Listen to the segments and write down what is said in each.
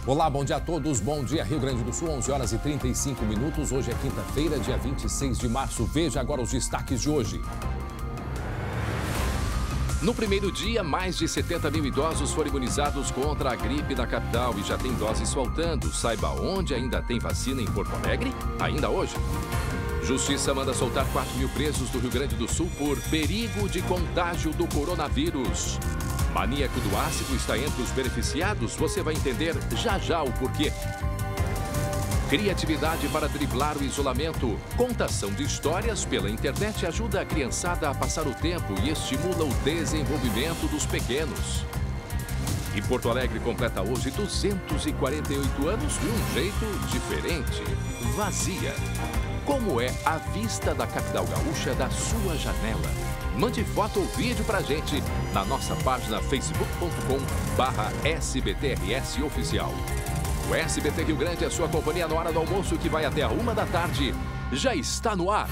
Olá, bom dia a todos. Bom dia, Rio Grande do Sul, 11 horas e 35 minutos. Hoje é quinta-feira, dia 26 de março. Veja agora os destaques de hoje. No primeiro dia, mais de 70 mil idosos foram imunizados contra a gripe na capital e já tem doses faltando. Saiba onde ainda tem vacina em Porto Alegre, ainda hoje. Justiça manda soltar 4 mil presos do Rio Grande do Sul por perigo de contágio do coronavírus. Maníaco do ácido está entre os beneficiados, você vai entender já já o porquê. Criatividade para driblar o isolamento. Contação de histórias pela internet ajuda a criançada a passar o tempo e estimula o desenvolvimento dos pequenos. E Porto Alegre completa hoje 248 anos de um jeito diferente, vazia. Como é a vista da capital gaúcha da sua janela? Mande foto ou vídeo pra gente na nossa página facebook.com/SBTRS Oficial. O SBT Rio Grande é sua companhia na hora do almoço que vai até a 1 da tarde. Já está no ar.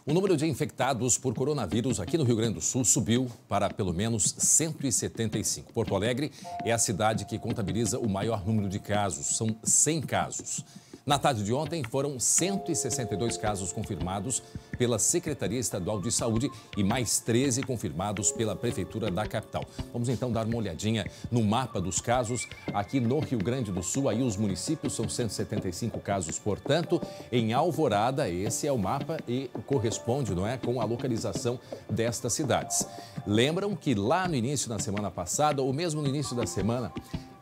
O número de infectados por coronavírus aqui no Rio Grande do Sul subiu para pelo menos 175. Porto Alegre é a cidade que contabiliza o maior número de casos, são 100 casos. Na tarde de ontem, foram 162 casos confirmados pela Secretaria Estadual de Saúde e mais 13 confirmados pela Prefeitura da capital. Vamos então dar uma olhadinha no mapa dos casos aqui no Rio Grande do Sul. Aí os municípios são 175 casos, portanto, em Alvorada, esse é o mapa e corresponde, não é, com a localização destas cidades. Lembram que lá no início da semana passada, ou mesmo no início da semana,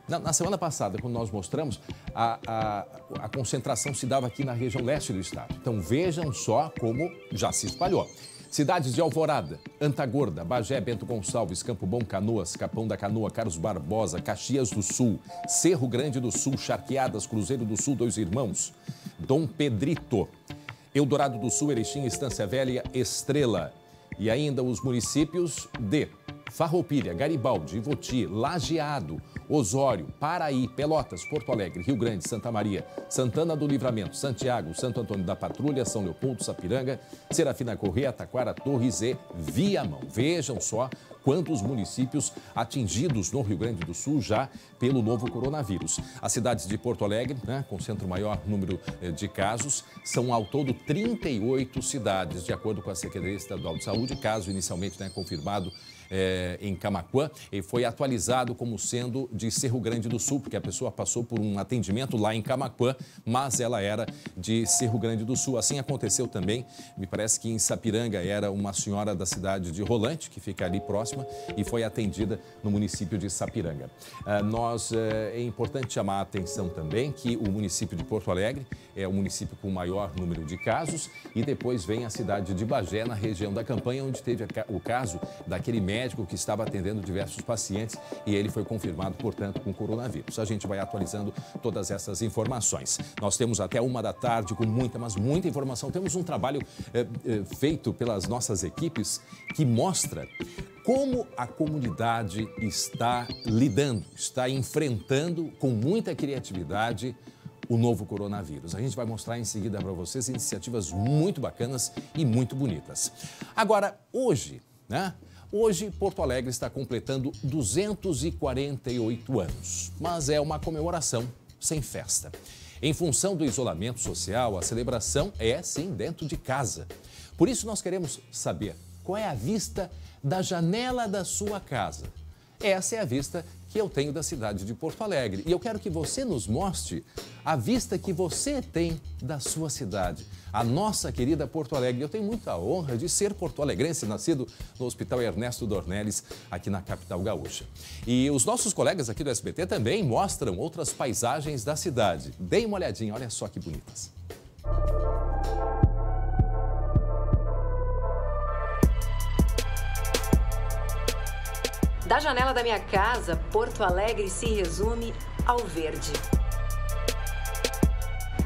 na semana passada, quando nós mostramos, a concentração se dava aqui na região leste do estado. Então vejam só como já se espalhou. Cidades de Alvorada, Antagorda, Bagé, Bento Gonçalves, Campo Bom, Canoas, Capão da Canoa, Carlos Barbosa, Caxias do Sul, Cerro Grande do Sul, Charqueadas, Cruzeiro do Sul, Dois Irmãos, Dom Pedrito, Eldorado do Sul, Erechim, Estância Velha, Estrela. E ainda os municípios de Farroupilha, Garibaldi, Ivoti, Lajeado, Osório, Paraí, Pelotas, Porto Alegre, Rio Grande, Santa Maria, Santana do Livramento, Santiago, Santo Antônio da Patrulha, São Leopoldo, Sapiranga, Serafina Corrêa, Taquara, Torres e Viamão. Vejam só quantos municípios atingidos no Rio Grande do Sul já pelo novo coronavírus. As cidades de Porto Alegre, né, concentram o maior número de casos, são ao todo 38 cidades, de acordo com a Secretaria Estadual de Saúde. Caso inicialmente, né, confirmado em Camaquã, e foi atualizado como sendo de Cerro Grande do Sul, porque a pessoa passou por um atendimento lá em Camaquã, mas ela era de Cerro Grande do Sul. Assim aconteceu também, me parece que em Sapiranga era uma senhora da cidade de Rolante, que fica ali próxima, e foi atendida no município de Sapiranga. É importante chamar a atenção também que o município de Porto Alegre é o município com o maior número de casos, e depois vem a cidade de Bagé, na região da Campanha, onde teve o caso daquele médico que estava atendendo diversos pacientes e ele foi confirmado, portanto, com coronavírus. A gente vai atualizando todas essas informações. Nós temos até 1 da tarde com muita, mas muita informação. Temos um trabalho feito pelas nossas equipes que mostra como a comunidade está lidando, está enfrentando com muita criatividade o novo coronavírus. A gente vai mostrar em seguida para vocês iniciativas muito bacanas e muito bonitas. Agora, hoje, né? Hoje, Porto Alegre está completando 248 anos, mas é uma comemoração sem festa. Em função do isolamento social, a celebração é, sim, dentro de casa. Por isso, nós queremos saber qual é a vista da janela da sua casa. Essa é a vista que eu tenho da cidade de Porto Alegre. E eu quero que você nos mostre a vista que você tem da sua cidade, a nossa querida Porto Alegre. Eu tenho muita honra de ser porto-alegrense, nascido no Hospital Ernesto Dornelles, aqui na capital gaúcha. E os nossos colegas aqui do SBT também mostram outras paisagens da cidade. Deem uma olhadinha, olha só que bonitas. Da janela da minha casa, Porto Alegre se resume ao verde.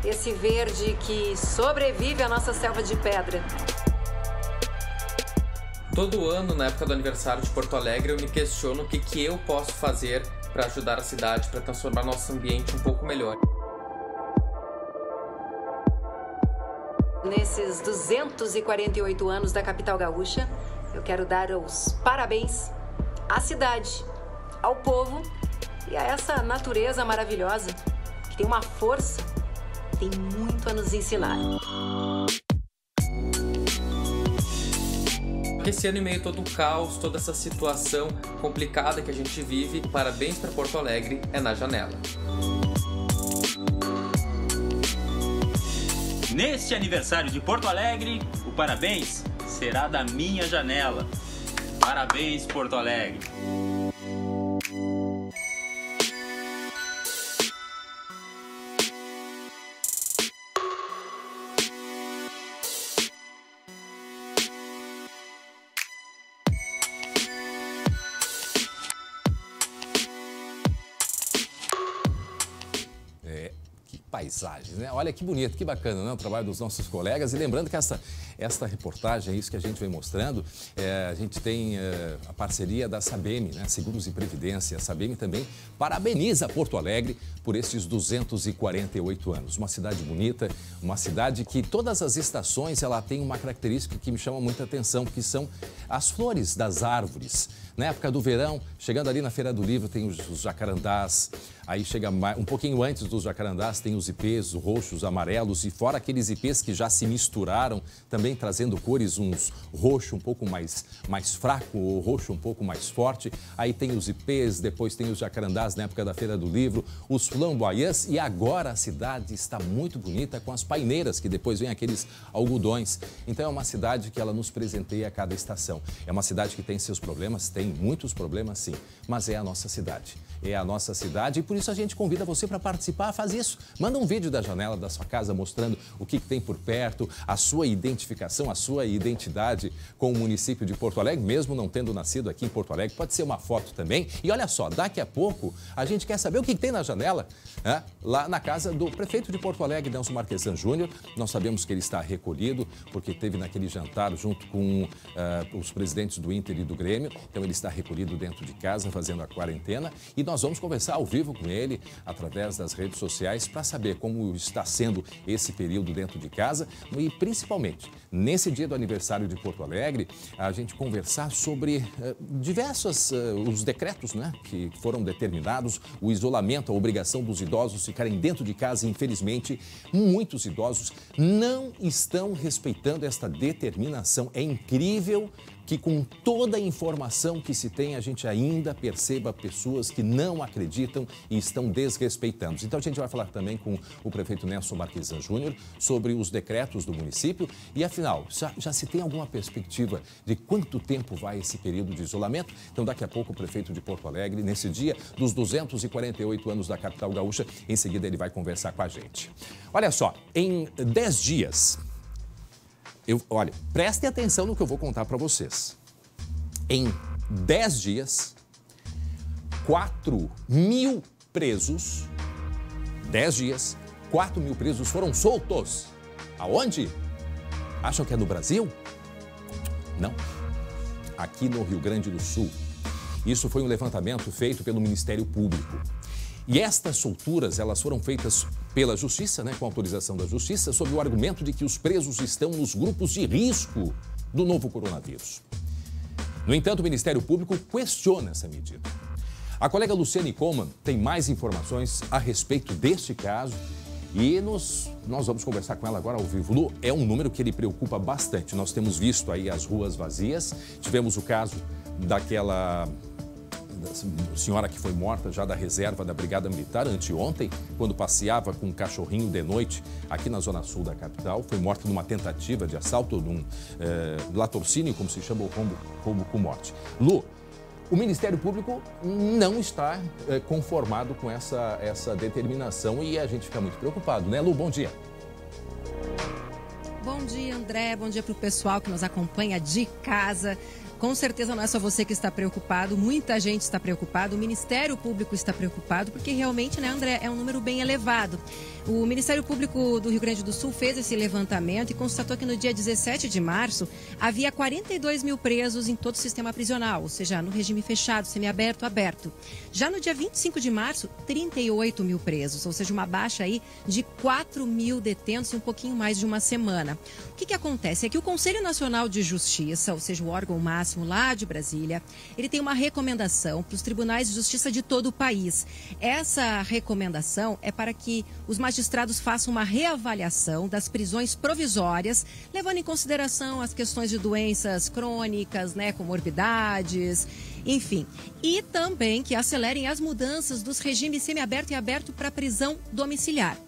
Esse verde que sobrevive à nossa selva de pedra. Todo ano, na época do aniversário de Porto Alegre, eu me questiono o que eu posso fazer para ajudar a cidade, para transformar nosso ambiente um pouco melhor. Nesses 248 anos da capital gaúcha, eu quero dar os parabéns à cidade, ao povo e a essa natureza maravilhosa que tem uma força, tem muito a nos ensinar. Esse ano, em meio a todo o caos, toda essa situação complicada que a gente vive, parabéns para Porto Alegre é na janela. Neste aniversário de Porto Alegre, o parabéns será da minha janela. Parabéns, Porto Alegre! Paisagens, né? Olha que bonito, que bacana, né? O trabalho dos nossos colegas. E lembrando que esta reportagem, isso que a gente vem mostrando, a gente tem a parceria da Sabem, né? Seguros e Previdência. A Sabem também parabeniza Porto Alegre por estes 248 anos. Uma cidade bonita, uma cidade que todas as estações ela tem uma característica que me chama muita atenção, que são as flores das árvores. Na época do verão, chegando ali na Feira do Livro, tem os jacarandás. Aí chega um pouquinho antes dos jacarandás, tem os ipês, roxos, amarelos, e fora aqueles ipês que já se misturaram, também trazendo cores, uns roxo um pouco mais fraco, ou roxo um pouco mais forte. Aí tem os ipês, depois tem os jacarandás na época da Feira do Livro, os flamboyants, e agora a cidade está muito bonita com as paineiras, que depois vem aqueles algodões. Então é uma cidade que ela nos presenteia a cada estação. É uma cidade que tem seus problemas, tem muitos problemas sim, mas é a nossa cidade. É a nossa cidade e por isso a gente convida você para participar, faz isso. Manda um vídeo da janela da sua casa mostrando o que tem por perto, a sua identificação, a sua identidade com o município de Porto Alegre, mesmo não tendo nascido aqui em Porto Alegre. Pode ser uma foto também. E olha só, daqui a pouco a gente quer saber o que tem na janela, né? Lá na casa do prefeito de Porto Alegre, Nelson Marquesan Júnior. Nós sabemos que ele está recolhido porque esteve naquele jantar junto com os presidentes do Inter e do Grêmio. Então ele está recolhido dentro de casa, fazendo a quarentena. E nós vamos conversar ao vivo com ele, através das redes sociais, para saber como está sendo esse período dentro de casa e, principalmente, nesse dia do aniversário de Porto Alegre, a gente conversar sobre diversos os decretos, né, que foram determinados, o isolamento, a obrigação dos idosos ficarem dentro de casa. E, infelizmente, muitos idosos não estão respeitando esta determinação. É incrível que com toda a informação que se tem, a gente ainda perceba pessoas que não acreditam e estão desrespeitando. Então a gente vai falar também com o prefeito Nelson Marquesan Júnior sobre os decretos do município e, afinal, já se tem alguma perspectiva de quanto tempo vai esse período de isolamento? Então daqui a pouco o prefeito de Porto Alegre, nesse dia dos 248 anos da capital gaúcha, em seguida ele vai conversar com a gente. Olha só, em 10 dias... Olha, prestem atenção no que eu vou contar para vocês. Em 10 dias, 4.000 presos, 10 dias, 4.000 presos foram soltos. Aonde? Acham que é no Brasil? Não. Aqui no Rio Grande do Sul. Isso foi um levantamento feito pelo Ministério Público. E estas solturas, elas foram feitas pela Justiça, né, com autorização da Justiça, sob o argumento de que os presos estão nos grupos de risco do novo coronavírus. No entanto, o Ministério Público questiona essa medida. A colega Luciane Coman tem mais informações a respeito deste caso e nós vamos conversar com ela agora ao vivo. Lu, é um número que ele preocupa bastante. Nós temos visto aí as ruas vazias, tivemos o caso daquela senhora que foi morta já da reserva da Brigada Militar anteontem, quando passeava com um cachorrinho de noite aqui na zona sul da capital. Foi morta numa tentativa de assalto, num latrocínio, como se chama, o roubo com morte. Lu, o Ministério Público não está conformado com essa determinação e a gente fica muito preocupado, né, Lu? Bom dia. Bom dia, André. Bom dia para o pessoal que nos acompanha de casa. Com certeza não é só você que está preocupado, muita gente está preocupada, o Ministério Público está preocupado, porque realmente, né, André, é um número bem elevado. O Ministério Público do Rio Grande do Sul fez esse levantamento e constatou que no dia 17 de março havia 42 mil presos em todo o sistema prisional, ou seja, no regime fechado, semiaberto, aberto. Já no dia 25 de março, 38 mil presos, ou seja, uma baixa aí de 4 mil detentos em um pouquinho mais de uma semana. O que acontece? É que o Conselho Nacional de Justiça, ou seja, o órgão máximo lá de Brasília, ele tem uma recomendação para os tribunais de justiça de todo o país. Essa recomendação é para que os magistrados façam uma reavaliação das prisões provisórias, levando em consideração as questões de doenças crônicas, né, comorbidades, enfim. E também que acelerem as mudanças dos regimes semiaberto e aberto para prisão domiciliar.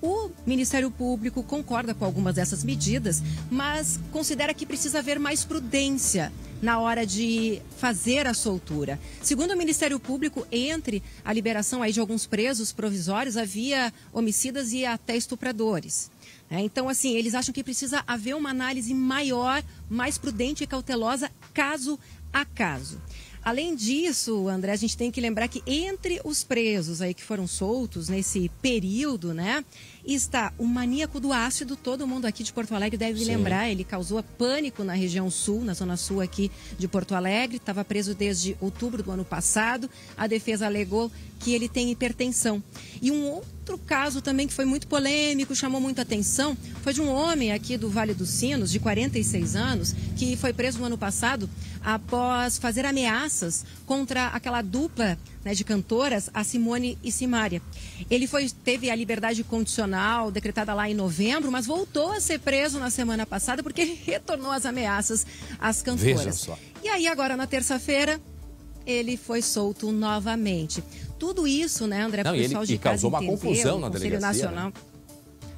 O Ministério Público concorda com algumas dessas medidas, mas considera que precisa haver mais prudência na hora de fazer a soltura. Segundo o Ministério Público, entre a liberação aí de alguns presos provisórios, havia homicidas e até estupradores. Então, assim, eles acham que precisa haver uma análise maior, mais prudente e cautelosa, caso a caso. Além disso, André, a gente tem que lembrar que entre os presos aí que foram soltos nesse período, né, está o maníaco do ácido. Todo mundo aqui de Porto Alegre deve lembrar, ele causou pânico na região sul, na zona sul aqui de Porto Alegre, estava preso desde outubro do ano passado. A defesa alegou que ele tem hipertensão. E um outro caso também que foi muito polêmico, chamou muita atenção, foi de um homem aqui do Vale dos Sinos, de 46 anos, que foi preso no ano passado após fazer ameaças contra aquela dupla, né, de cantoras, a Simone e Simária. Ele teve a liberdade condicional decretada lá em novembro, mas voltou a ser preso na semana passada porque ele retornou às ameaças às cantoras. Veja só. E aí agora na terça-feira ele foi solto novamente. Tudo isso, né, André, para o pessoal de casa causou uma entender, confusão na Conselho delegacia, Nacional. né?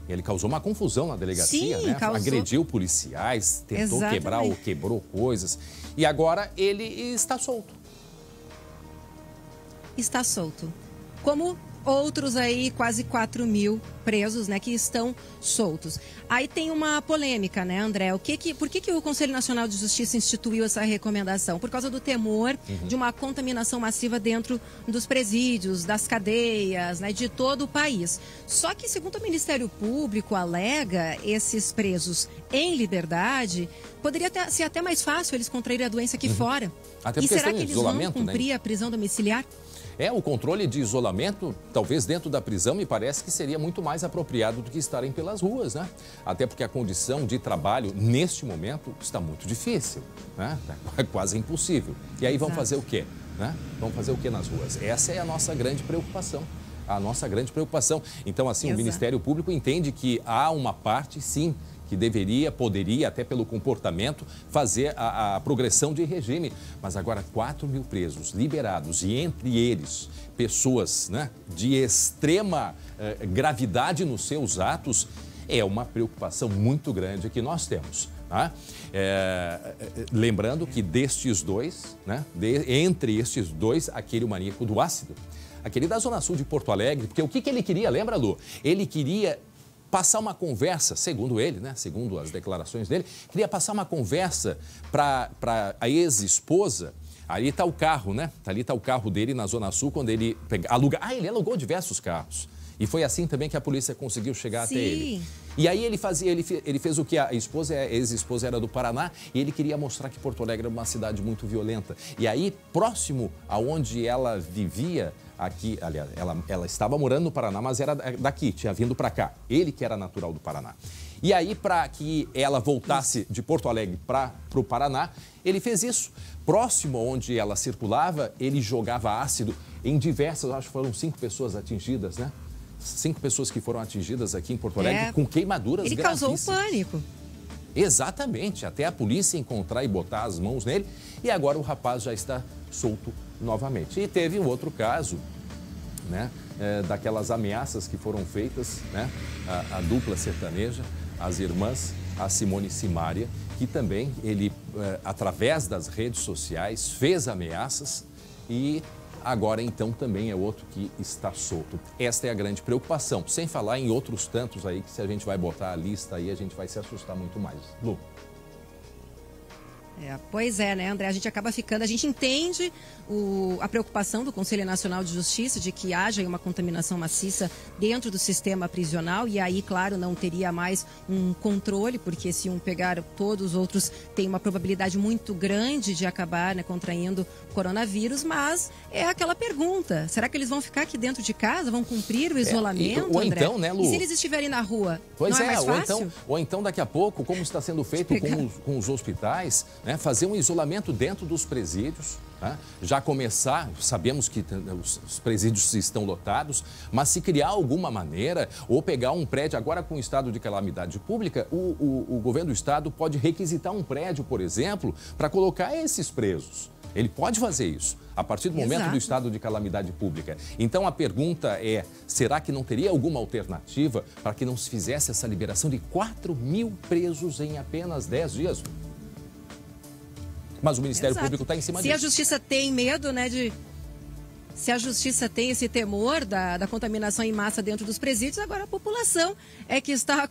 Ele causou uma confusão na delegacia, Sim, né? causou. Agrediu policiais, tentou Exatamente. quebrou coisas. E agora ele está solto. Está solto. Como outros aí, quase 4 mil presos, né, que estão soltos. Aí tem uma polêmica, né, André? Por que o Conselho Nacional de Justiça instituiu essa recomendação? Por causa do temor de uma contaminação massiva dentro dos presídios, das cadeias, né, de todo o país. Só que, segundo o Ministério Público alega, esses presos em liberdade, poderia ser até mais fácil eles contraírem a doença aqui fora. Até E porque será tem que eles isolamento, vão cumprir né? a prisão domiciliar? O controle de isolamento, talvez dentro da prisão, me parece que seria muito mais apropriado do que estarem pelas ruas, né? Até porque a condição de trabalho, neste momento, está muito difícil, né? É quase impossível. E aí vão fazer o quê? Né? Vão fazer o quê nas ruas? Essa é a nossa grande preocupação. A nossa grande preocupação. Então, assim, o Ministério Público entende que há uma parte, sim, que poderia, até pelo comportamento, fazer a progressão de regime. Mas agora 4 mil presos liberados e entre eles pessoas, né, de extrema gravidade nos seus atos, é uma preocupação muito grande que nós temos. Tá? Lembrando que destes dois, né, entre estes dois, aquele maníaco do ácido, aquele da Zona Sul de Porto Alegre, porque o que ele queria, lembra, Lu? Ele queria passar uma conversa, segundo ele, né, segundo as declarações dele, queria passar uma conversa para a ex-esposa. Ali está o carro, né? Ali está o carro dele na Zona Sul, quando ele aluga. Ele alugou diversos carros. E foi assim também que a polícia conseguiu chegar até ele. E aí ele fez o que? A ex-esposa era do Paraná e ele queria mostrar que Porto Alegre é uma cidade muito violenta. E aí, próximo aonde ela vivia, aqui, aliás, ela estava morando no Paraná, mas era daqui, tinha vindo para cá. Ele que era natural do Paraná. E aí, para que ela voltasse de Porto Alegre para o Paraná, ele fez isso. Próximo onde ela circulava, ele jogava ácido em diversas, acho que foram 5 pessoas atingidas, né? 5 pessoas que foram atingidas aqui em Porto Alegre com queimaduras gravíssimas. Ele causou pânico. Exatamente, até a polícia encontrar e botar as mãos nele. E agora o rapaz já está solto novamente. E teve um outro caso, né, daquelas ameaças que foram feitas, né, a dupla sertaneja, as irmãs, a Simone e Simária, que também ele, através das redes sociais, fez ameaças e agora, então, também é outro que está solto. Esta é a grande preocupação. Sem falar em outros tantos aí, que se a gente vai botar a lista aí, a gente vai se assustar muito mais. Lu. Pois é, né, André? A gente entende a preocupação do Conselho Nacional de Justiça de que haja uma contaminação maciça dentro do sistema prisional e aí, claro, não teria mais um controle, porque se um pegar todos os outros tem uma probabilidade muito grande de acabar, né, contraindo coronavírus, mas é aquela pergunta, será que eles vão ficar aqui dentro de casa, vão cumprir o isolamento, ou André? então, né, Lu? E se eles estiverem na rua, pois não é mais fácil? Ou então daqui a pouco, como está sendo feito com os hospitais, né, fazer um isolamento dentro dos presídios, né? Já começar, sabemos que os presídios estão lotados, mas se criar alguma maneira, ou pegar um prédio, agora com o estado de calamidade pública, o governo do estado pode requisitar um prédio, por exemplo, para colocar esses presos. Ele pode fazer isso, a partir do momento do estado de calamidade pública. Então, a pergunta é, será que não teria alguma alternativa para que não se fizesse essa liberação de 4.000 presos em apenas 10 dias? Mas o Ministério Público está em cima disso. Se a Justiça tem medo, né, se a Justiça tem esse temor da contaminação em massa dentro dos presídios, agora a população é que está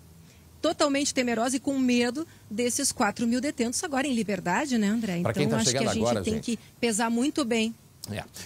totalmente temerosa e com medo desses 4.000 detentos agora em liberdade, né, André? Então, quem tá acho que a gente agora, tem que pesar muito bem.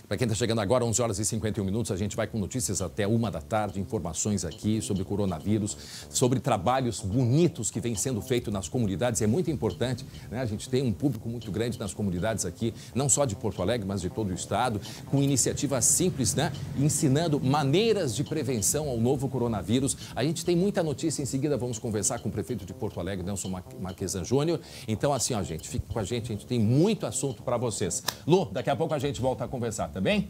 Para quem está chegando agora, 11 horas e 51 minutos, a gente vai com notícias até 1 da tarde, informações aqui sobre coronavírus, sobre trabalhos bonitos que vêm sendo feitos nas comunidades. É muito importante, né? A gente tem um público muito grande nas comunidades aqui, não só de Porto Alegre, mas de todo o estado, com iniciativas simples, né? Ensinando maneiras de prevenção ao novo coronavírus. A gente tem muita notícia, em seguida vamos conversar com o prefeito de Porto Alegre, Nelson Marquesan Júnior. Então, assim, ó, gente, fique com a gente tem muito assunto para vocês. Lu, daqui a pouco a gente volta a conversar, tá bem?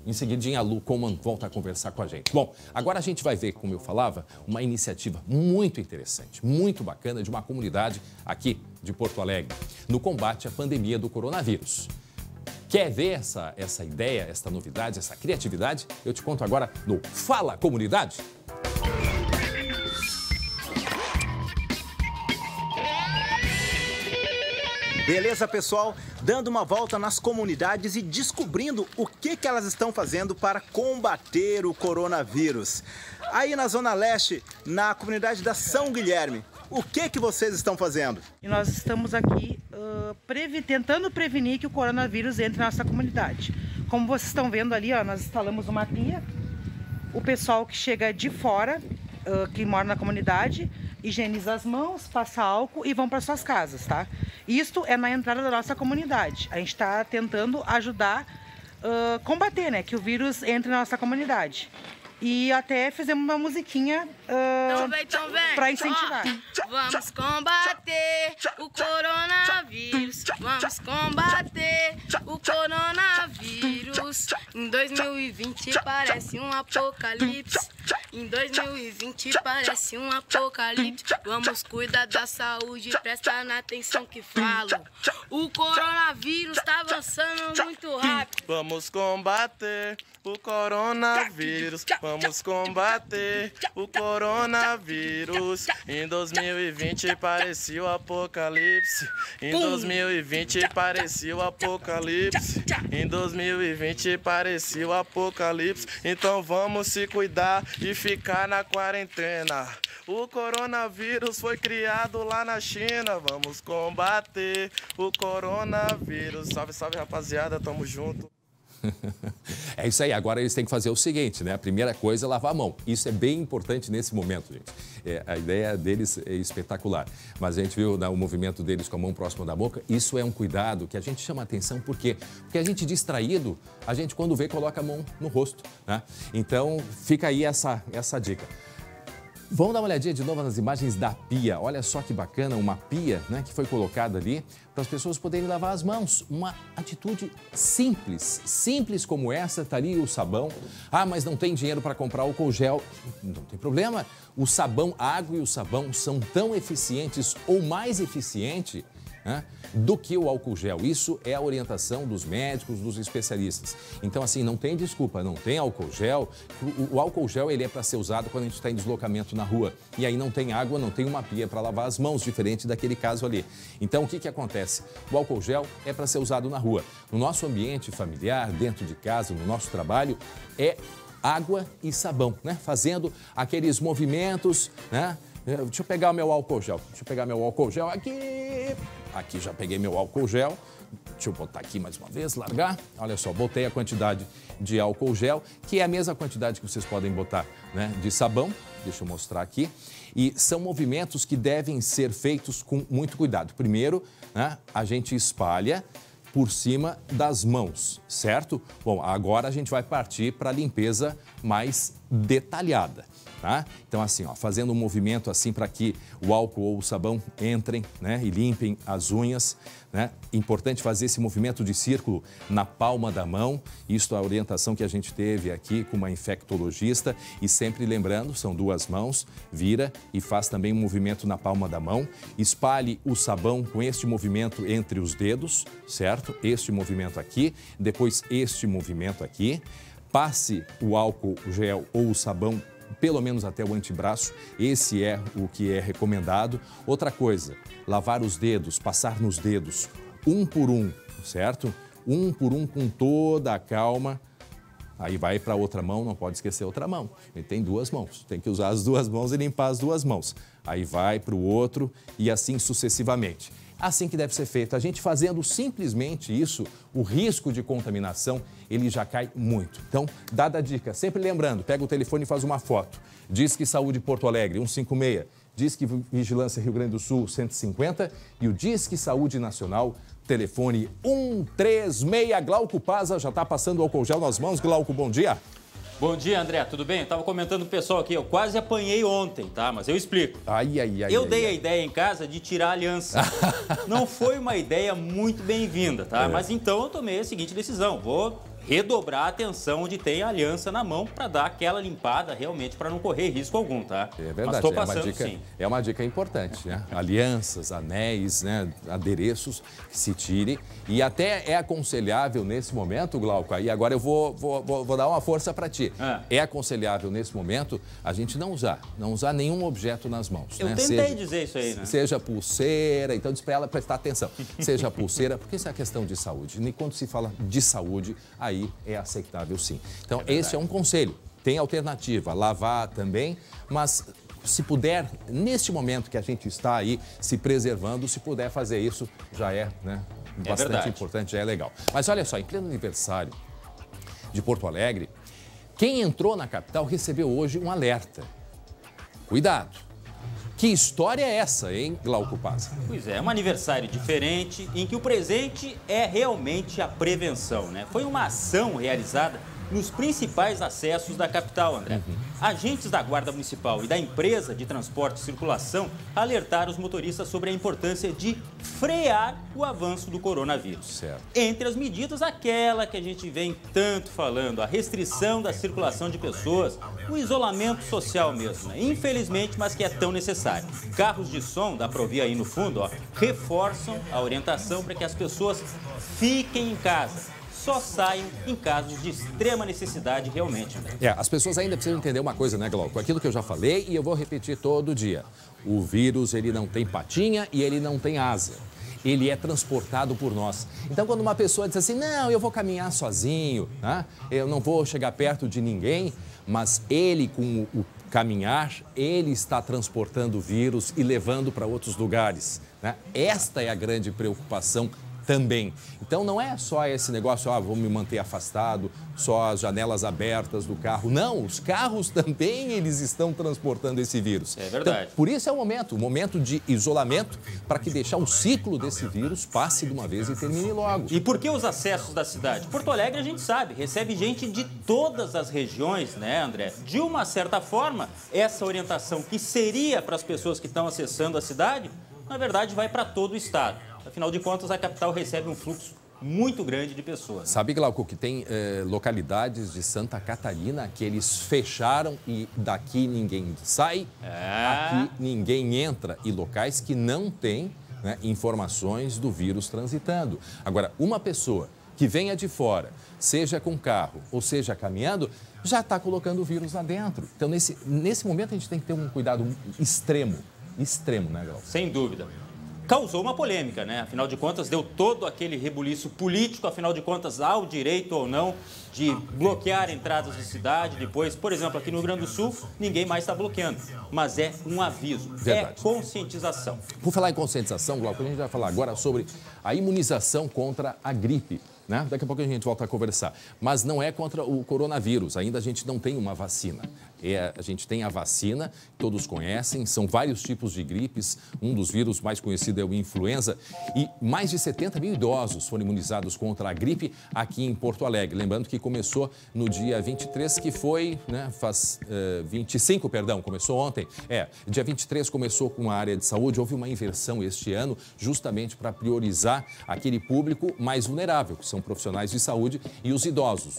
Em seguidinha, a Lu Coman volta a conversar com a gente. Bom, agora a gente vai ver, como eu falava, uma iniciativa muito interessante, muito bacana de uma comunidade aqui de Porto Alegre, no combate à pandemia do coronavírus. Quer ver essa ideia, essa novidade, essa criatividade? Eu te conto agora no Fala Comunidade. Beleza, pessoal? Dando uma volta nas comunidades e descobrindo o que elas estão fazendo para combater o coronavírus. Aí na Zona Leste, na comunidade da São Guilherme, o que vocês estão fazendo? E nós estamos aqui tentando prevenir que o coronavírus entre na nossa comunidade. Como vocês estão vendo ali, ó, nós instalamos uma pia. O pessoal que chega de fora, que mora na comunidade, higieniza as mãos, passa álcool e vão para suas casas, tá? Isto é na entrada da nossa comunidade. A gente está tentando ajudar, combater, né, que o vírus entre na nossa comunidade. E até fizemos uma musiquinha para incentivar. Vamos combater o coronavírus. Vamos combater o coronavírus. Em 2020 parece um apocalipse. Em 2020 parece um apocalipse. Vamos cuidar da saúde, presta na atenção que falo. O coronavírus tá avançando muito rápido. Vamos combater o coronavírus. Vamos combater o coronavírus. Em 2020 parecia o apocalipse. Em 2020 parecia o apocalipse. Em 2020 parecia o apocalipse. Então vamos se cuidar e ficar na quarentena. O coronavírus foi criado lá na China. Vamos combater o coronavírus. Salve, salve, rapaziada, tamo junto. É isso aí, agora eles têm que fazer o seguinte, né? A primeira coisa é lavar a mão. Isso é bem importante nesse momento, gente. A ideia deles é espetacular. Mas a gente viu, né, o movimento deles com a mão próxima da boca. Isso é um cuidado que a gente chama atenção. Por quê? Porque a gente distraído, a gente quando vê, coloca a mão no rosto, né? Então, fica aí essa dica. Vamos dar uma olhadinha de novo nas imagens da pia. Olha só que bacana, uma pia, né, que foi colocada ali para as pessoas poderem lavar as mãos. Uma atitude simples como essa, tá ali o sabão. Ah, mas não tem dinheiro para comprar álcool gel. Não tem problema. O sabão, a água e o sabão são tão eficientes ou mais eficientes, né, do que o álcool gel. Isso é a orientação dos médicos, dos especialistas. Então, assim, não tem desculpa, não tem álcool gel. O álcool gel, ele é para ser usado quando a gente está em deslocamento na rua. E aí não tem água, não tem uma pia para lavar as mãos, diferente daquele caso ali. Então, o que acontece? O álcool gel é para ser usado na rua. No nosso ambiente familiar, dentro de casa, no nosso trabalho, é água e sabão, né? Fazendo aqueles movimentos, né? Deixa eu pegar o meu álcool gel. Deixa eu pegar meu álcool gel aqui. aqui já peguei meu álcool gel. Deixa eu botar aqui mais uma vez, largar. Olha só, botei a quantidade de álcool gel, que é a mesma quantidade que vocês podem botar, né, de sabão. Deixa eu mostrar aqui. E são movimentos que devem ser feitos com muito cuidado. Primeiro, né, a gente espalha por cima das mãos, certo? Bom, agora a gente vai partir para a limpeza mais detalhada, tá? Então, assim, ó, fazendo um movimento assim para que o álcool ou o sabão entrem, né, e limpem as unhas, né? Importante fazer esse movimento de círculo na palma da mão. Isso é a orientação que a gente teve aqui com uma infectologista. E sempre lembrando, são 2 mãos, vira e faz também um movimento na palma da mão. Espalhe o sabão com este movimento entre os dedos, certo? Este movimento aqui, depois este movimento aqui. Passe o álcool gel ou o sabão pelo menos até o antebraço, esse é o que é recomendado. Outra coisa, lavar os dedos, passar nos dedos, um por um, certo? Um por um com toda a calma. Aí vai para outra mão, não pode esquecer outra mão. Ele tem 2 mãos, tem que usar as 2 mãos e limpar as 2 mãos. Aí vai para o outro e assim sucessivamente. Assim que deve ser feito. A gente fazendo simplesmente isso, o risco de contaminação, ele já cai muito. Então, dada a dica, sempre lembrando, pega o telefone e faz uma foto. Disque Saúde Porto Alegre, 156. Disque Vigilância Rio Grande do Sul, 150. E o Disque Saúde Nacional, telefone 136. Glauco Paza já está passando o álcool gel nas mãos. Glauco, bom dia. Bom dia, André, tudo bem? Eu tava comentando com o pessoal aqui, eu quase apanhei ontem, tá? Mas eu explico. Eu dei a ideia em casa de tirar a aliança. Não foi uma ideia muito bem-vinda, tá? Mas então eu tomei a seguinte decisão, vou redobrar a atenção onde tem a aliança na mão para dar aquela limpada realmente para não correr risco algum, tá? É verdade, mas tô passando, sim. É uma dica importante, né? Alianças, anéis, né? Adereços que se tire. E até é aconselhável nesse momento, Glauco, aí agora eu vou dar uma força para ti. É aconselhável nesse momento a gente não usar nenhum objeto nas mãos. Eu tentei dizer isso aí, né? Seja pulseira, então diz para ela prestar atenção. Seja pulseira, porque isso é questão de saúde. E quando se fala de saúde, aí é aceitável sim. Então, esse é um conselho. Tem alternativa, lavar também, mas se puder, neste momento que a gente está aí se preservando, se puder fazer isso, já é, né, bastante importante, já é legal. Mas olha só, em pleno aniversário de Porto Alegre, quem entrou na capital recebeu hoje um alerta. Cuidado! Que história é essa, hein, Glauco Paza? Pois é um aniversário diferente em que o presente é realmente a prevenção, né? Foi uma ação realizada nos principais acessos da capital, André. Agentes da Guarda Municipal e da empresa de transporte e circulação alertaram os motoristas sobre a importância de frear o avanço do coronavírus. Certo. Entre as medidas, aquela que a gente vem tanto falando, a restrição da circulação de pessoas, o isolamento social mesmo, né? Infelizmente, mas que é tão necessário. Carros de som, dá para ouvir aí no fundo, ó, reforçam a orientação para que as pessoas fiquem em casa. Só saiam em casos de extrema necessidade realmente. As pessoas ainda precisam entender uma coisa, né, Glauco? Aquilo que eu já falei e eu vou repetir todo dia. O vírus, ele não tem patinha e ele não tem asa. Ele é transportado por nós. Então, quando uma pessoa diz assim, não, eu vou caminhar sozinho, né? Eu não vou chegar perto de ninguém, mas ele, com o caminhar, ele está transportando o vírus e levando para outros lugares, né? Esta é a grande preocupação também. Então, não é só esse negócio, vou me manter afastado, só as janelas abertas do carro. Não, os carros também, eles estão transportando esse vírus. É verdade. Então, por isso é o momento de isolamento, para que deixar o ciclo desse vírus passe de uma vez e termine logo. E por que os acessos da cidade? Porto Alegre, a gente sabe, recebe gente de todas as regiões, né, André? De uma certa forma, essa orientação que seria para as pessoas que estão acessando a cidade, na verdade, vai para todo o estado. Afinal de contas, a capital recebe um fluxo muito grande de pessoas. Sabe, Glauco, que tem localidades de Santa Catarina que eles fecharam e daqui ninguém sai, aqui ninguém entra, e locais que não têm, né, informações do vírus transitando. Agora, uma pessoa que venha de fora, seja com carro ou seja caminhando, já está colocando o vírus lá dentro. Então, nesse momento, a gente tem que ter um cuidado extremo, né, Glauco? Sem dúvida. causou uma polêmica, né? Afinal de contas, deu todo aquele rebuliço político, afinal de contas, há o direito ou não de bloquear entradas da cidade. Depois, por exemplo, aqui no Rio Grande do Sul, ninguém mais está bloqueando, mas é um aviso, Verdade. É conscientização. Por falar em conscientização, Glauco, a gente vai falar agora sobre a imunização contra a gripe. Né? Daqui a pouco a gente volta a conversar. Mas não é contra o coronavírus, ainda a gente não tem uma vacina. A gente tem a vacina, todos conhecem, são vários tipos de gripes. Um dos vírus mais conhecidos é o influenza. E mais de 70 mil idosos foram imunizados contra a gripe aqui em Porto Alegre. Lembrando que começou no dia 23, que foi, né, 25, perdão, começou ontem. Dia 23 começou com a área de saúde. Houve uma inversão este ano, justamente para priorizar aquele público mais vulnerável, que são profissionais de saúde e os idosos.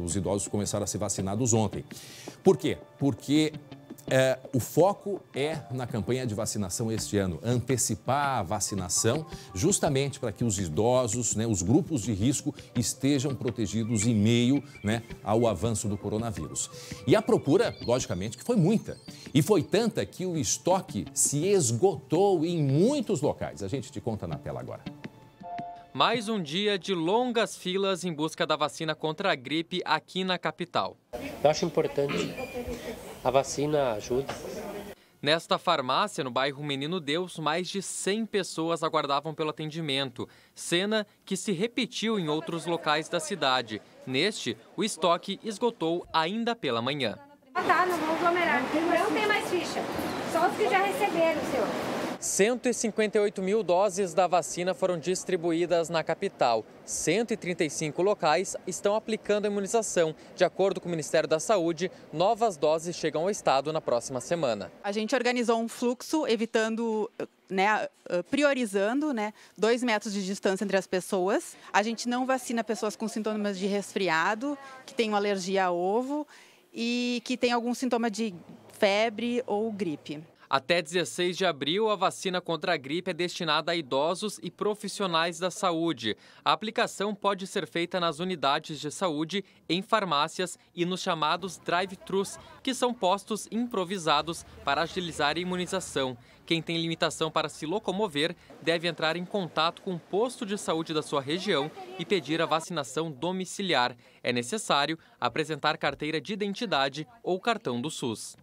Os idosos começaram a ser vacinados ontem. Por quê? Porque o foco é na campanha de vacinação este ano, antecipar a vacinação justamente para que os idosos, né, os grupos de risco estejam protegidos em meio, né, ao avanço do coronavírus. E a procura, logicamente, que foi muita. E foi tanta que o estoque se esgotou em muitos locais. A gente te conta na tela agora. Mais um dia de longas filas em busca da vacina contra a gripe aqui na capital. Eu acho importante. A vacina ajuda. Nesta farmácia, no bairro Menino Deus, mais de 100 pessoas aguardavam pelo atendimento. Cena que se repetiu em outros locais da cidade. Neste, o estoque esgotou ainda pela manhã. Tá, não vão aglomerar. Não tem mais ficha. Só os que já receberam, senhor. 158 mil doses da vacina foram distribuídas na capital. 135 locais estão aplicando a imunização. De acordo com o Ministério da Saúde, novas doses chegam ao estado na próxima semana. A gente organizou um fluxo, evitando, priorizando, 2 metros de distância entre as pessoas. A gente não vacina pessoas com sintomas de resfriado, que têm alergia a ovo e que têm algum sintoma de febre ou gripe. Até 16 de abril, a vacina contra a gripe é destinada a idosos e profissionais da saúde. A aplicação pode ser feita nas unidades de saúde, em farmácias e nos chamados drive-thrus, que são postos improvisados para agilizar a imunização. Quem tem limitação para se locomover deve entrar em contato com o posto de saúde da sua região e pedir a vacinação domiciliar. É necessário apresentar carteira de identidade ou cartão do SUS.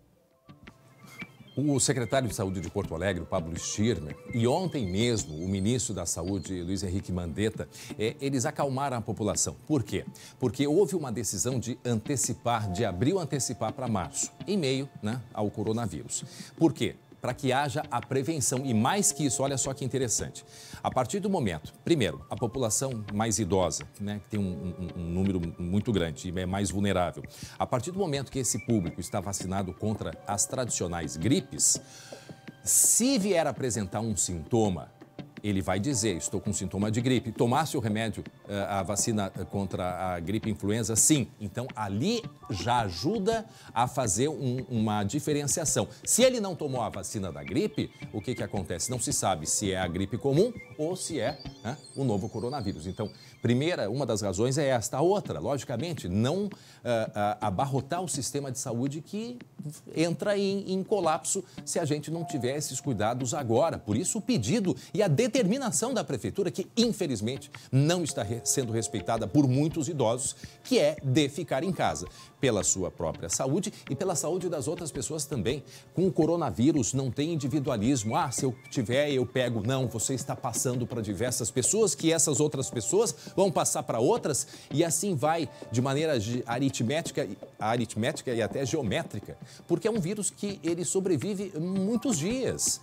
O secretário de Saúde de Porto Alegre, Pablo Schirmer, e ontem mesmo o ministro da Saúde, Luiz Henrique Mandetta, eles acalmaram a população. Por quê? Porque houve uma decisão de abril antecipar para março, em meio, ao coronavírus. Por quê? Para que haja a prevenção. E mais que isso, olha só que interessante. A partir do momento, primeiro, a população mais idosa, que tem um número muito grande e é mais vulnerável. A partir do momento que esse público está vacinado contra as tradicionais gripes, se vier apresentar um sintoma, ele vai dizer, estou com sintoma de gripe. Tomasse o remédio, a vacina contra a gripe influenza? Sim. Então, ali já ajuda a fazer uma diferenciação. Se ele não tomou a vacina da gripe, o que acontece? Não se sabe se é a gripe comum ou se é o novo coronavírus. Então, uma das razões é esta. A outra, logicamente, não abarrotar o sistema de saúde que entra em colapso se a gente não tiver esses cuidados agora. Por isso, o pedido e a determinação da prefeitura, que infelizmente não está sendo respeitada por muitos idosos, que é de ficar em casa, pela sua própria saúde e pela saúde das outras pessoas também. Com o coronavírus não tem individualismo. Se eu tiver, eu pego. Não, você está passando para diversas pessoas, que essas outras pessoas vão passar para outras, e assim vai de maneira aritmética e até geométrica, porque é um vírus que ele sobrevive muitos dias.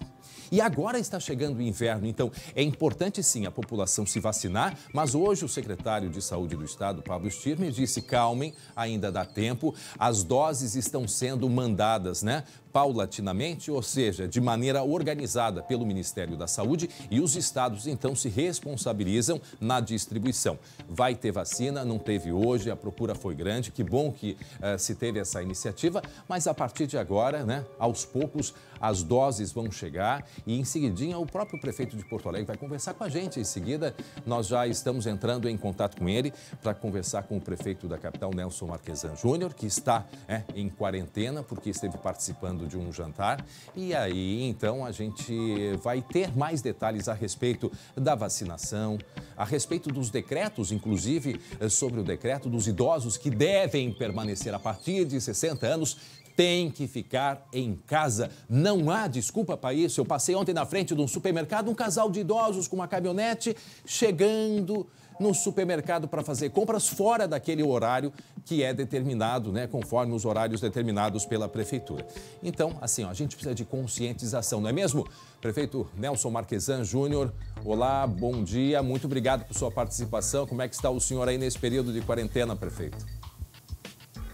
E agora está chegando o inverno, então é importante sim a população se vacinar, mas hoje o secretário de Saúde do Estado, Pablo Schirmer, disse: calmem, ainda dá tempo, as doses estão sendo mandadas, paulatinamente, ou seja, de maneira organizada pelo Ministério da Saúde, e os estados então se responsabilizam na distribuição. Vai ter vacina, não teve hoje, a procura foi grande, que bom que se teve essa iniciativa, mas a partir de agora, aos poucos, as doses vão chegar e em seguidinha o próprio prefeito de Porto Alegre vai conversar com a gente. Em seguida, nós já estamos entrando em contato com ele para conversar com o prefeito da capital, Nelson Marquesan Júnior, que está em quarentena porque esteve participando participando de um jantar. E aí, então, a gente vai ter mais detalhes a respeito da vacinação, a respeito dos decretos, inclusive sobre o decreto dos idosos que devem permanecer a partir de 60 anos. Tem que ficar em casa. Não há desculpa para isso. Eu passei ontem na frente de um supermercado, um casal de idosos com uma caminhonete chegando no supermercado para fazer compras fora daquele horário que é determinado, né, conforme os horários determinados pela prefeitura. Então, assim, ó, a gente precisa de conscientização, não é mesmo? Prefeito Nelson Marquesan Júnior, olá, bom dia, muito obrigado por sua participação. Como é que está o senhor aí nesse período de quarentena, prefeito?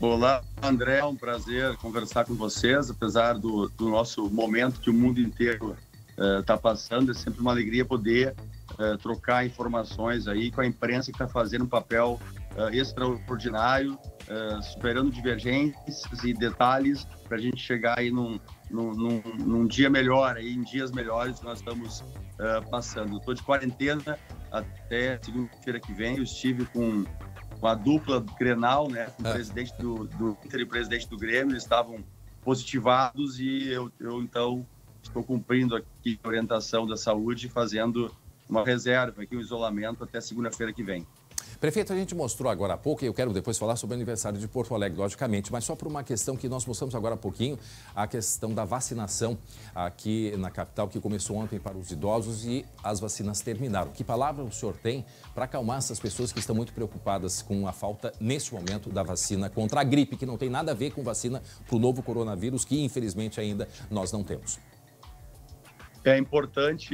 Olá, André, é um prazer conversar com vocês, apesar do nosso momento que o mundo inteiro está passando, é sempre uma alegria poder trocar informações aí com a imprensa que está fazendo um papel extraordinário, superando divergências e detalhes para a gente chegar aí num dia melhor, aí, em dias melhores que nós estamos passando. Estou de quarentena até segunda-feira que vem, eu estive com a dupla Grenal, né, com o presidente do Inter e o presidente do Grêmio, eles estavam positivados e eu então estou cumprindo aqui a orientação da saúde, fazendo uma reserva aqui, um isolamento até segunda-feira que vem. Prefeito, a gente mostrou agora há pouco, e eu quero depois falar sobre o aniversário de Porto Alegre, logicamente, mas só por uma questão que nós mostramos agora há pouquinho, a questão da vacinação aqui na capital, que começou ontem para os idosos e as vacinas terminaram. Que palavra o senhor tem para acalmar essas pessoas que estão muito preocupadas com a falta, neste momento, da vacina contra a gripe, que não tem nada a ver com vacina para o novo coronavírus, que infelizmente ainda nós não temos? É importante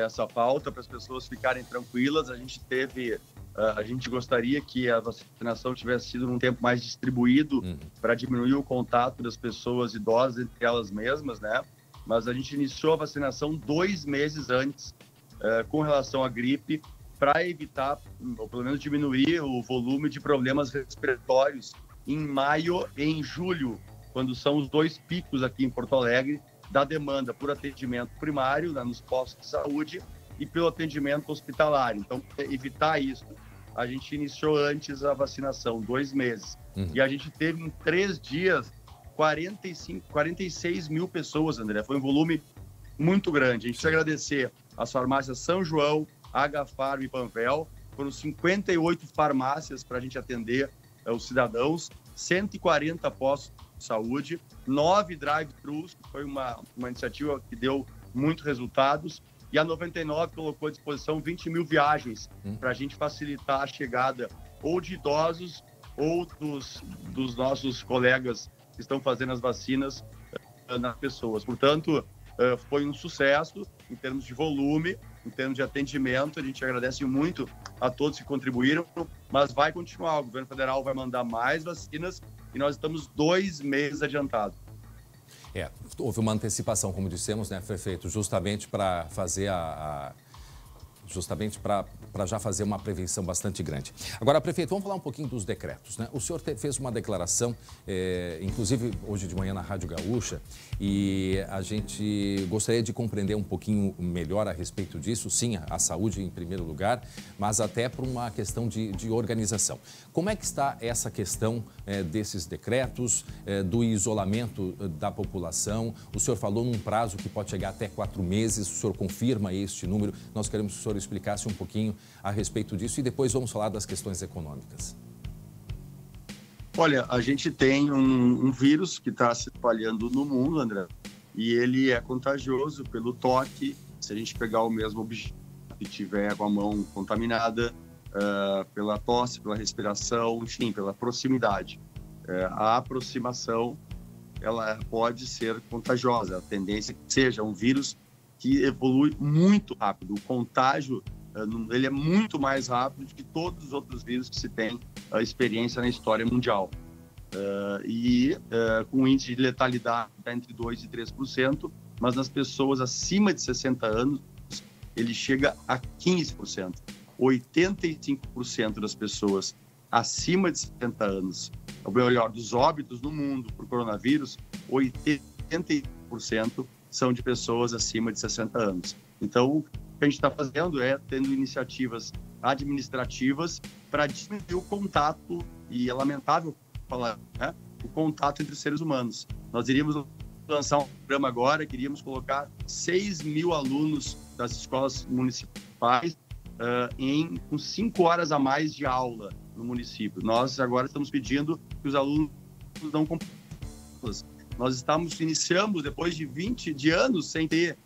essa pauta para as pessoas ficarem tranquilas. A gente gostaria que a vacinação tivesse sido num tempo mais distribuído para diminuir o contato das pessoas idosas entre elas mesmas, né? Mas a gente iniciou a vacinação 2 meses antes com relação à gripe para evitar, ou pelo menos diminuir o volume de problemas respiratórios em maio e em julho, quando são os 2 picos aqui em Porto Alegre da demanda por atendimento primário, né, nos postos de saúde e pelo atendimento hospitalar. Então, para evitar isso, a gente iniciou antes a vacinação, 2 meses. E a gente teve em 3 dias 46 mil pessoas, André. Foi um volume muito grande. A gente precisa agradecer às farmácias São João, Agafarm e Panvel. Foram 58 farmácias para a gente atender os cidadãos, 140 postos de saúde, 9 drive-thrus, que foi uma iniciativa que deu muitos resultados, e a 99 colocou à disposição 20 mil viagens para a gente facilitar a chegada ou de idosos ou dos nossos colegas que estão fazendo as vacinas nas pessoas. Portanto, foi um sucesso em termos de volume, em termos de atendimento. A gente agradece muito a todos que contribuíram, mas vai continuar. O governo federal vai mandar mais vacinas e nós estamos 2 meses adiantados. Houve uma antecipação, como dissemos, né, prefeito, justamente para fazer justamente para já fazer uma prevenção bastante grande. Agora, prefeito, vamos falar um pouquinho dos decretos, né? O senhor fez uma declaração, inclusive hoje de manhã na Rádio Gaúcha, e a gente gostaria de compreender um pouquinho melhor a respeito disso, sim, a saúde em primeiro lugar, mas até por uma questão de organização. Como é que está essa questão desses decretos, do isolamento da população? O senhor falou num prazo que pode chegar até 4 meses, o senhor confirma este número? Nós queremos que o senhor explicasse um pouquinho a respeito disso e depois vamos falar das questões econômicas. Olha, a gente tem um vírus que está se espalhando no mundo, André, e ele é contagioso pelo toque. Se a gente pegar o mesmo objeto e tiver com a mão contaminada, pela tosse, pela respiração, enfim, pela proximidade. A aproximação, ela pode ser contagiosa. A tendência é que seja um vírus que evolui muito rápido. O contágio, ele é muito mais rápido do que todos os outros vírus que se tem a experiência na história mundial. Com um índice de letalidade entre 2% e 3%, mas nas pessoas acima de 60 anos, ele chega a 15%. 85% das pessoas acima de 60 anos, ou melhor, dos óbitos no mundo por coronavírus, 80% são de pessoas acima de 60 anos. Então, o que a gente está fazendo é tendo iniciativas administrativas para diminuir o contato, e é lamentável falar, né, o contato entre seres humanos. Nós iríamos lançar um programa agora, queríamos colocar 6 mil alunos das escolas municipais com 5 horas a mais de aula no município. Nós agora estamos pedindo que os alunos não comprem. Nós iniciamos, depois de 20 anos sem ter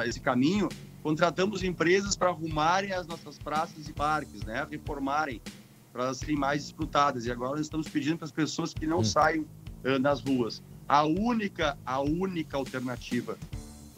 esse caminho, contratamos empresas para arrumarem as nossas praças e parques, né? Reformarem, para elas serem mais disputadas. E agora nós estamos pedindo para as pessoas que não saiam nas ruas. A única alternativa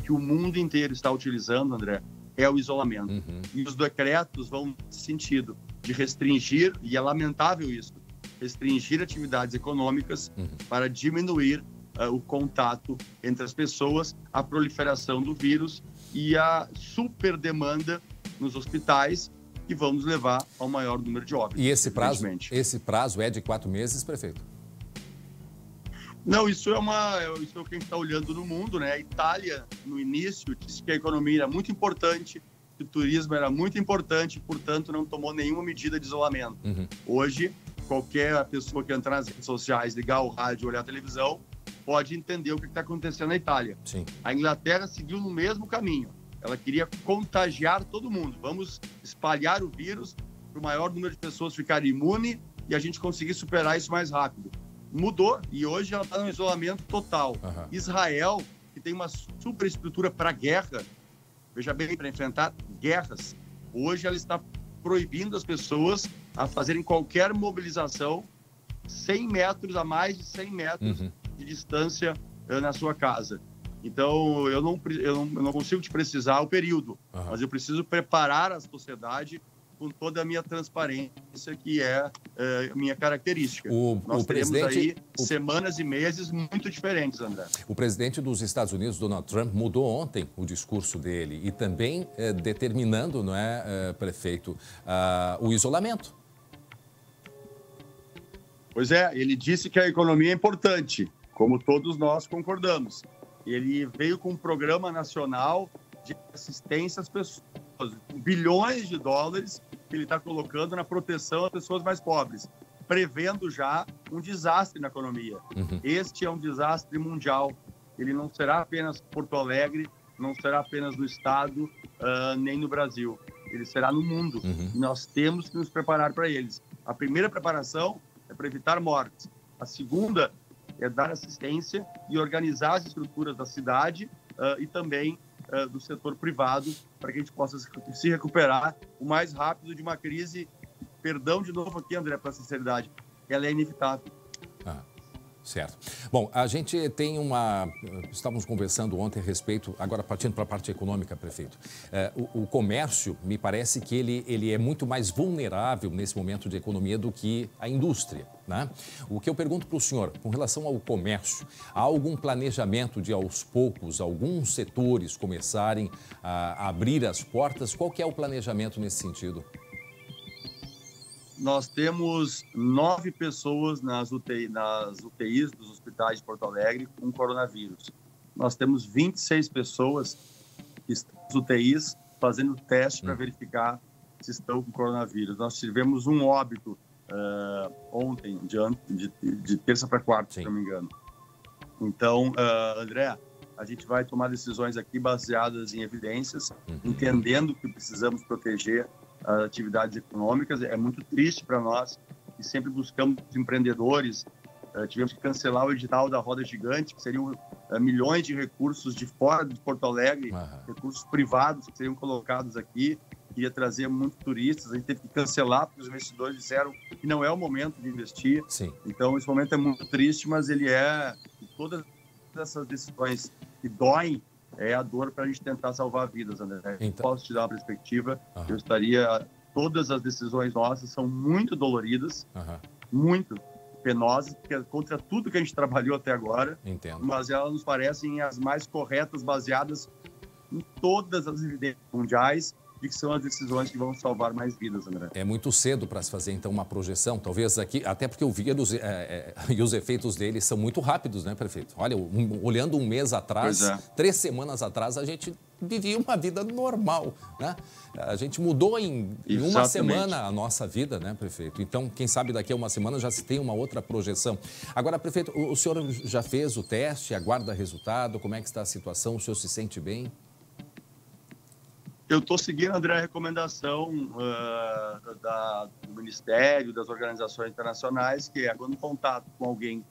que o mundo inteiro está utilizando, André, é o isolamento. E os decretos vão nesse sentido, de restringir, e é lamentável isso, restringir atividades econômicas para diminuir o contato entre as pessoas, a proliferação do vírus e a super demanda nos hospitais, que vão nos levar ao maior número de óbitos. E esse prazo é de 4 meses, prefeito? Não, isso é o que a gente está olhando no mundo, né? A Itália, no início, disse que a economia era muito importante, que o turismo era muito importante, portanto, não tomou nenhuma medida de isolamento. Hoje, qualquer pessoa que entrar nas redes sociais, ligar o rádio, olhar a televisão, pode entender o que está acontecendo na Itália. Sim. A Inglaterra seguiu no mesmo caminho. Ela queria contagiar todo mundo. Vamos espalhar o vírus para o maior número de pessoas ficarem imune e a gente conseguir superar isso mais rápido. Mudou e hoje ela está no isolamento total. Israel, que tem uma superestrutura para guerra, veja bem, para enfrentar guerras, hoje ela está proibindo as pessoas a fazerem qualquer mobilização 100 metros, a mais de 100 metros de distância na sua casa. Então, eu não consigo te precisar o período, mas eu preciso preparar a sociedade com toda a minha transparência, que é minha característica. Nós teremos aí semanas e meses muito diferentes, André. O presidente dos Estados Unidos, Donald Trump, mudou ontem o discurso dele e também determinando, não é, prefeito, o isolamento. Pois é, ele disse que a economia é importante, como todos nós concordamos. Ele veio com um programa nacional de assistência às pessoas, bilhões de dólares que ele está colocando na proteção das pessoas mais pobres, prevendo já um desastre na economia. Este é um desastre mundial. Ele não será apenas Porto Alegre, não será apenas no Estado, nem no Brasil. Ele será no mundo. E nós temos que nos preparar para eles. A primeira preparação é para evitar mortes. A segunda é dar assistência e organizar as estruturas da cidade e também do setor privado, para que a gente possa se recuperar o mais rápido de uma crise. Perdão de novo aqui, André, para a sinceridade, ela é inevitável. Certo. Bom, a gente tem estávamos conversando ontem a respeito, agora partindo para a parte econômica, prefeito. O comércio, me parece que ele é muito mais vulnerável nesse momento de economia do que a indústria, né? O que eu pergunto para o senhor, com relação ao comércio, há algum planejamento de, aos poucos, alguns setores começarem a abrir as portas? Qual que é o planejamento nesse sentido? Nós temos 9 pessoas nas UTIs dos hospitais de Porto Alegre com coronavírus. Nós temos 26 pessoas que estão nas UTIs fazendo teste para verificar se estão com coronavírus. Nós tivemos um óbito ontem, de terça para quarta, se não me engano. Então, André, a gente vai tomar decisões aqui baseadas em evidências, entendendo que precisamos proteger as atividades econômicas. É muito triste para nós, que sempre buscamos empreendedores. Tivemos que cancelar o edital da Roda Gigante, que seriam milhões de recursos de fora de Porto Alegre, recursos privados que seriam colocados aqui, que ia trazer muitos turistas. A gente teve que cancelar, porque os investidores disseram que não é o momento de investir. Então, esse momento é muito triste, mas ele todas essas decisões que doem, é a dor para a gente tentar salvar vidas, André. Então, posso te dar uma perspectiva, todas as decisões nossas são muito doloridas, muito penosas, porque é contra tudo que a gente trabalhou até agora, mas elas nos parecem as mais corretas, baseadas em todas as evidências mundiais de que são as decisões que vão salvar mais vidas, André. É muito cedo para se fazer, então, uma projeção, talvez aqui, até porque o vírus e os efeitos dele são muito rápidos, né, prefeito? Olha, olhando um mês atrás, 3 semanas atrás, a gente vivia uma vida normal, né? A gente mudou em uma semana a nossa vida, né, prefeito? Então, quem sabe daqui a uma semana já se tem uma outra projeção. Agora, prefeito, o senhor já fez o teste, aguarda resultado, como é que está a situação? O senhor se sente bem? Eu estou seguindo, André, a recomendação do Ministério, das organizações internacionais, que é quando contato com alguém,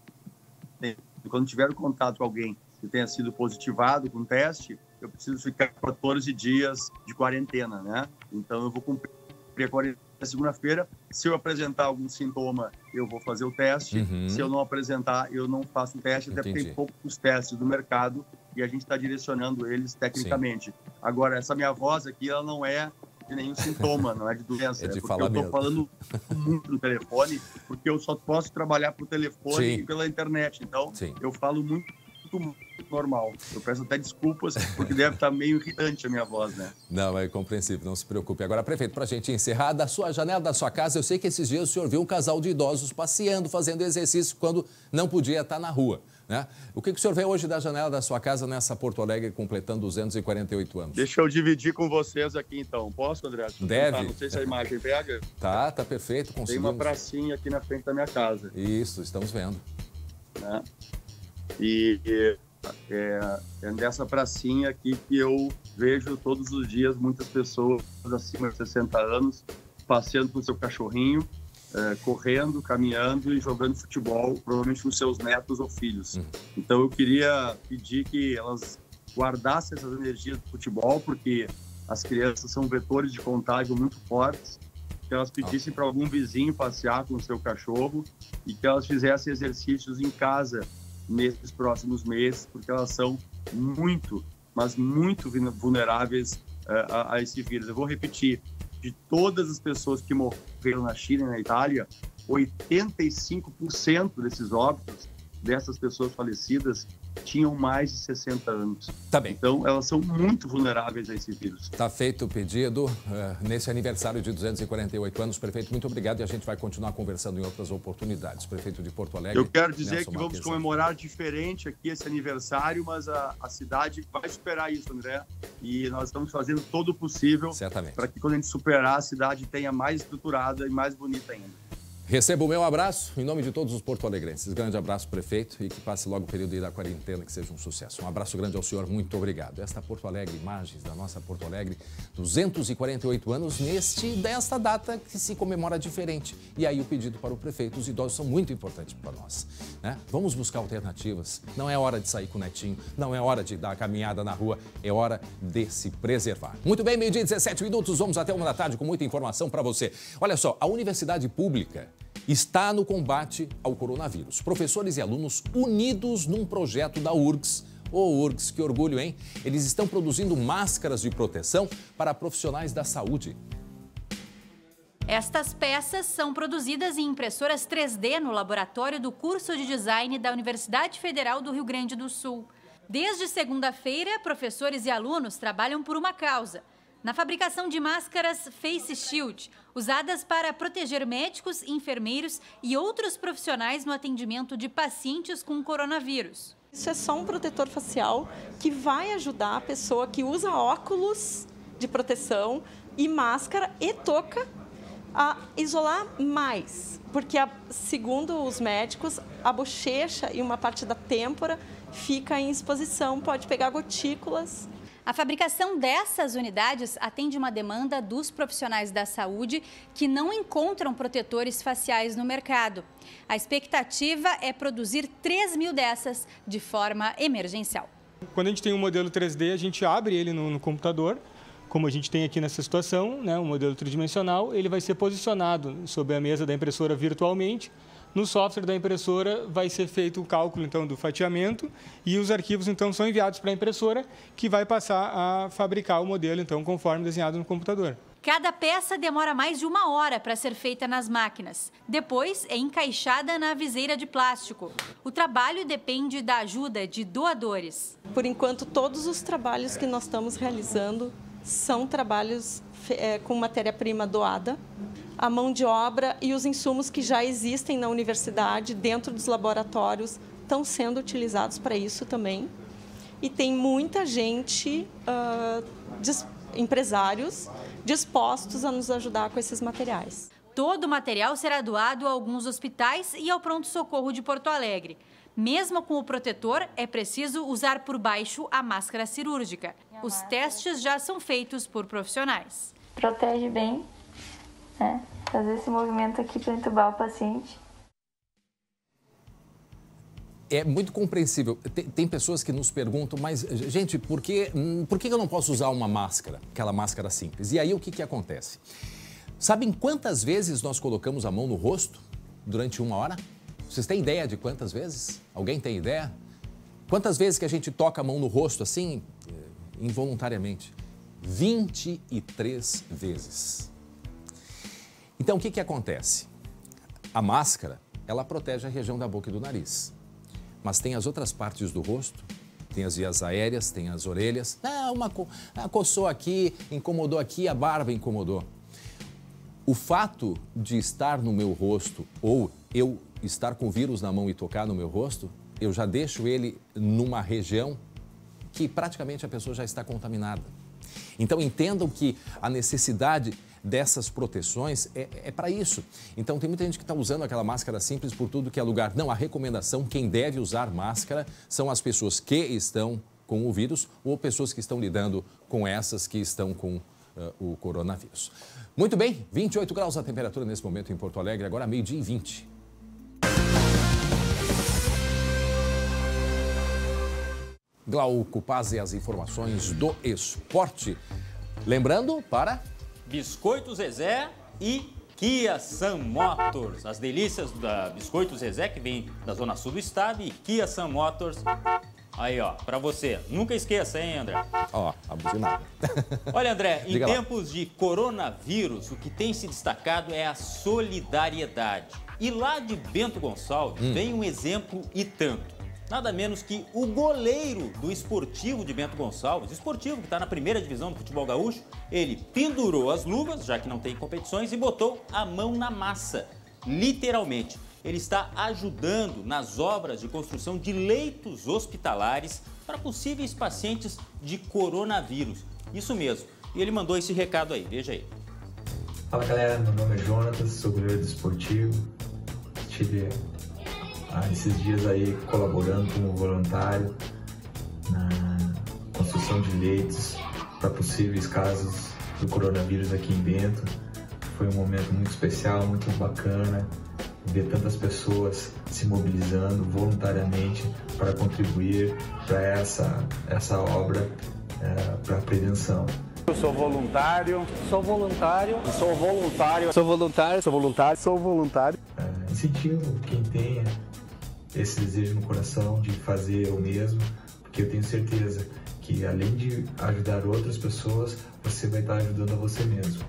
quando tiver contato com alguém que tenha sido positivado com teste, eu preciso ficar 14 dias de quarentena, né? Então, eu vou cumprir a quarentena segunda-feira. Se eu apresentar algum sintoma, eu vou fazer o teste. Se eu não apresentar, eu não faço o teste, até porque tem poucos testes no mercado e a gente está direcionando eles tecnicamente. Agora, essa minha voz aqui, ela não é de nenhum sintoma, não é de doença. É de porque falar eu estou mesmo. falando muito no telefone, porque eu só posso trabalhar por telefone e pela internet. Então, eu falo muito normal. Eu peço até desculpas, porque deve estar meio irritante a minha voz, né? Não, é compreensível, não se preocupe. Agora, prefeito, para a gente encerrar, da sua janela da sua casa, eu sei que esses dias o senhor viu um casal de idosos passeando, fazendo exercício quando não podia estar na rua, né? O que o senhor vê hoje da janela da sua casa nessa Porto Alegre, completando 248 anos? Deixa eu dividir com vocês aqui, então. Posso, André? Deve. Não sei se a imagem pega. Tá perfeito. Tem uma pracinha aqui na frente da minha casa. Isso, estamos vendo. Né? E é nessa pracinha aqui que eu vejo todos os dias muitas pessoas acima de 60 anos passeando com seu cachorrinho, correndo, caminhando e jogando futebol, provavelmente com seus netos ou filhos. Então eu queria pedir que elas guardassem essas energias do futebol, porque as crianças são vetores de contágio muito fortes, que elas pedissem para algum vizinho passear com o seu cachorro e que elas fizessem exercícios em casa nesses próximos meses, porque elas são muito, mas muito vulneráveis a esse vírus. Eu vou repetir, de todas as pessoas que morreram na China e na Itália, 85% desses óbitos, dessas pessoas falecidas, tinham mais de 60 anos. Tá bem. Então, elas são muito vulneráveis a esse vírus. Tá feito o pedido. Nesse aniversário de 248 anos, prefeito, muito obrigado e a gente vai continuar conversando em outras oportunidades. Prefeito de Porto Alegre. Eu quero dizer que vamos comemorar diferente aqui esse aniversário, mas a cidade vai superar isso, André. E nós estamos fazendo todo o possível para que quando a gente superar, a cidade tenha mais estruturada e mais bonita ainda. Receba o meu abraço em nome de todos os porto-alegrenses. Grande abraço, prefeito, e que passe logo o período da quarentena, que seja um sucesso. Um abraço grande ao senhor, muito obrigado. Esta Porto Alegre, imagens da nossa Porto Alegre, 248 anos desta data que se comemora diferente. E aí o pedido para o prefeito, os idosos são muito importantes para nós, né? Vamos buscar alternativas. Não é hora de sair com o netinho, não é hora de dar a caminhada na rua, é hora de se preservar. Muito bem, meio-dia e 17 minutos, vamos até 1 da tarde com muita informação para você. Olha só, a Universidade Pública está no combate ao coronavírus. Professores e alunos unidos num projeto da URGS. Ô, URGS, que orgulho, hein? Eles estão produzindo máscaras de proteção para profissionais da saúde. Estas peças são produzidas em impressoras 3D no laboratório do curso de design da Universidade Federal do Rio Grande do Sul. Desde segunda-feira, professores e alunos trabalham por uma causa: na fabricação de máscaras Face Shield, usadas para proteger médicos, enfermeiros e outros profissionais no atendimento de pacientes com coronavírus. Isso é só um protetor facial que vai ajudar a pessoa que usa óculos de proteção e máscara e touca a isolar mais, porque, segundo os médicos, a bochecha e uma parte da têmpora fica em exposição, pode pegar gotículas. A fabricação dessas unidades atende uma demanda dos profissionais da saúde que não encontram protetores faciais no mercado. A expectativa é produzir 3.000 dessas de forma emergencial. Quando a gente tem um modelo 3D, a gente abre ele no computador, como a gente tem aqui nessa situação, né, um modelo tridimensional, ele vai ser posicionado sobre a mesa da impressora virtualmente. No software da impressora vai ser feito o cálculo, então, do fatiamento e os arquivos, então, são enviados para a impressora, que vai passar a fabricar o modelo, então, conforme desenhado no computador. Cada peça demora mais de 1 hora para ser feita nas máquinas. Depois é encaixada na viseira de plástico. O trabalho depende da ajuda de doadores. Por enquanto, todos os trabalhos que nós estamos realizando são trabalhos com matéria-prima doada. A mão de obra e os insumos que já existem na universidade, dentro dos laboratórios, estão sendo utilizados para isso também. E tem muita gente, empresários, dispostos a nos ajudar com esses materiais. Todo o material será doado a alguns hospitais e ao pronto-socorro de Porto Alegre. Mesmo com o protetor, é preciso usar por baixo a máscara cirúrgica. Os testes já são feitos por profissionais. Protege bem, né? Fazer esse movimento aqui para entubar o paciente. É muito compreensível. Tem pessoas que nos perguntam, mas, gente, por que eu não posso usar uma máscara? Aquela máscara simples. E aí, o que acontece? Sabem quantas vezes nós colocamos a mão no rosto durante 1 hora? Vocês têm ideia de quantas vezes? Alguém tem ideia? Quantas vezes que a gente toca a mão no rosto assim, involuntariamente? 23 vezes. Então, o que acontece? A máscara, ela protege a região da boca e do nariz. Mas tem as outras partes do rosto, tem as vias aéreas, tem as orelhas. Coçou aqui, incomodou aqui, a barba incomodou. O fato de estar no meu rosto ou eu estar com o vírus na mão e tocar no meu rosto, eu já deixo ele numa região que praticamente a pessoa já está contaminada. Então, entendam que a necessidade dessas proteções é para isso. Então, tem muita gente que está usando aquela máscara simples por tudo que é lugar. Não, a recomendação, quem deve usar máscara são as pessoas que estão com o vírus ou pessoas que estão lidando com essas que estão com o coronavírus. Muito bem, 28 graus a temperatura nesse momento em Porto Alegre, agora 12h20. Glauco Paz e as informações do esporte. Lembrando para... Biscoito Zezé e Kia Sun Motors. As delícias da Biscoito Zezé, que vem da zona sul do estado, e Kia Sun Motors. Aí, ó, pra você. Nunca esqueça, hein, André? Ó, a buzinada. Olha, André, em Diga lá. tempos de coronavírus, o que tem se destacado é a solidariedade. E lá de Bento Gonçalves vem um exemplo e tanto. Nada menos que o goleiro do Esportivo de Bento Gonçalves, Esportivo que está na primeira divisão do futebol gaúcho, ele pendurou as luvas, já que não tem competições, e botou a mão na massa, literalmente. Ele está ajudando nas obras de construção de leitos hospitalares para possíveis pacientes de coronavírus. Isso mesmo. E ele mandou esse recado aí, veja aí. Fala galera, meu nome é Jonatas, sou goleiro do Esportivo. Estive esses dias aí colaborando como voluntário na construção de leitos para possíveis casos do coronavírus aqui em Bento. Foi um momento muito especial, muito bacana, ver tantas pessoas se mobilizando voluntariamente para contribuir para essa obra, para a prevenção. Eu sou voluntário. Sou voluntário. Sou voluntário. Sou voluntário. Sou voluntário. Sou voluntário. Incentivo quem tenha esse desejo no coração de fazer o mesmo, porque eu tenho certeza que além de ajudar outras pessoas, você vai estar ajudando a você mesmo.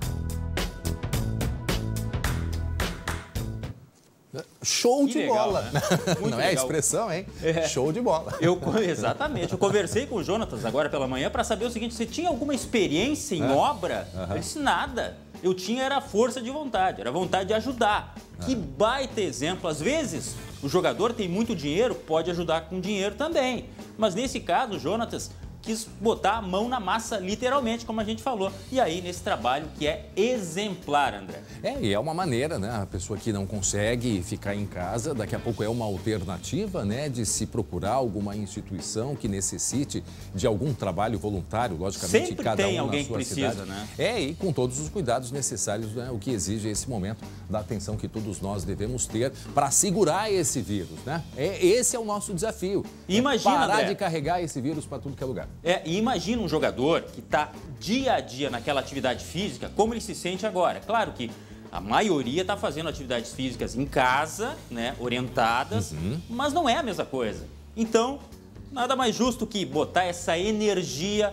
Show de legal, bola. Né? Não é a expressão, hein? Show de bola. Exatamente. Eu conversei com o Jonatas agora pela manhã para saber o seguinte, você tinha alguma experiência em obra? Ele disse, nada. Eu tinha era força de vontade, era vontade de ajudar. Que baita exemplo. Às vezes, o jogador tem muito dinheiro, pode ajudar com dinheiro também. Mas nesse caso, o Jonatas quis botar a mão na massa, literalmente, como a gente falou. E aí, nesse trabalho que é exemplar, André. E é uma maneira, né? A pessoa que não consegue ficar em casa, daqui a pouco é uma alternativa, né? De se procurar alguma instituição que necessite de algum trabalho voluntário, logicamente, sempre cada tem um alguém na sua que precisa, cidade. né? E com todos os cuidados necessários, né? O que exige esse momento da atenção que todos nós devemos ter para segurar esse vírus, né? Esse é o nosso desafio. Imagina, parar André, de carregar esse vírus para tudo que é lugar. E imagina um jogador que está dia a dia naquela atividade física, como ele se sente agora. Claro que a maioria está fazendo atividades físicas em casa, né, orientadas, mas não é a mesma coisa. Então, nada mais justo que botar essa energia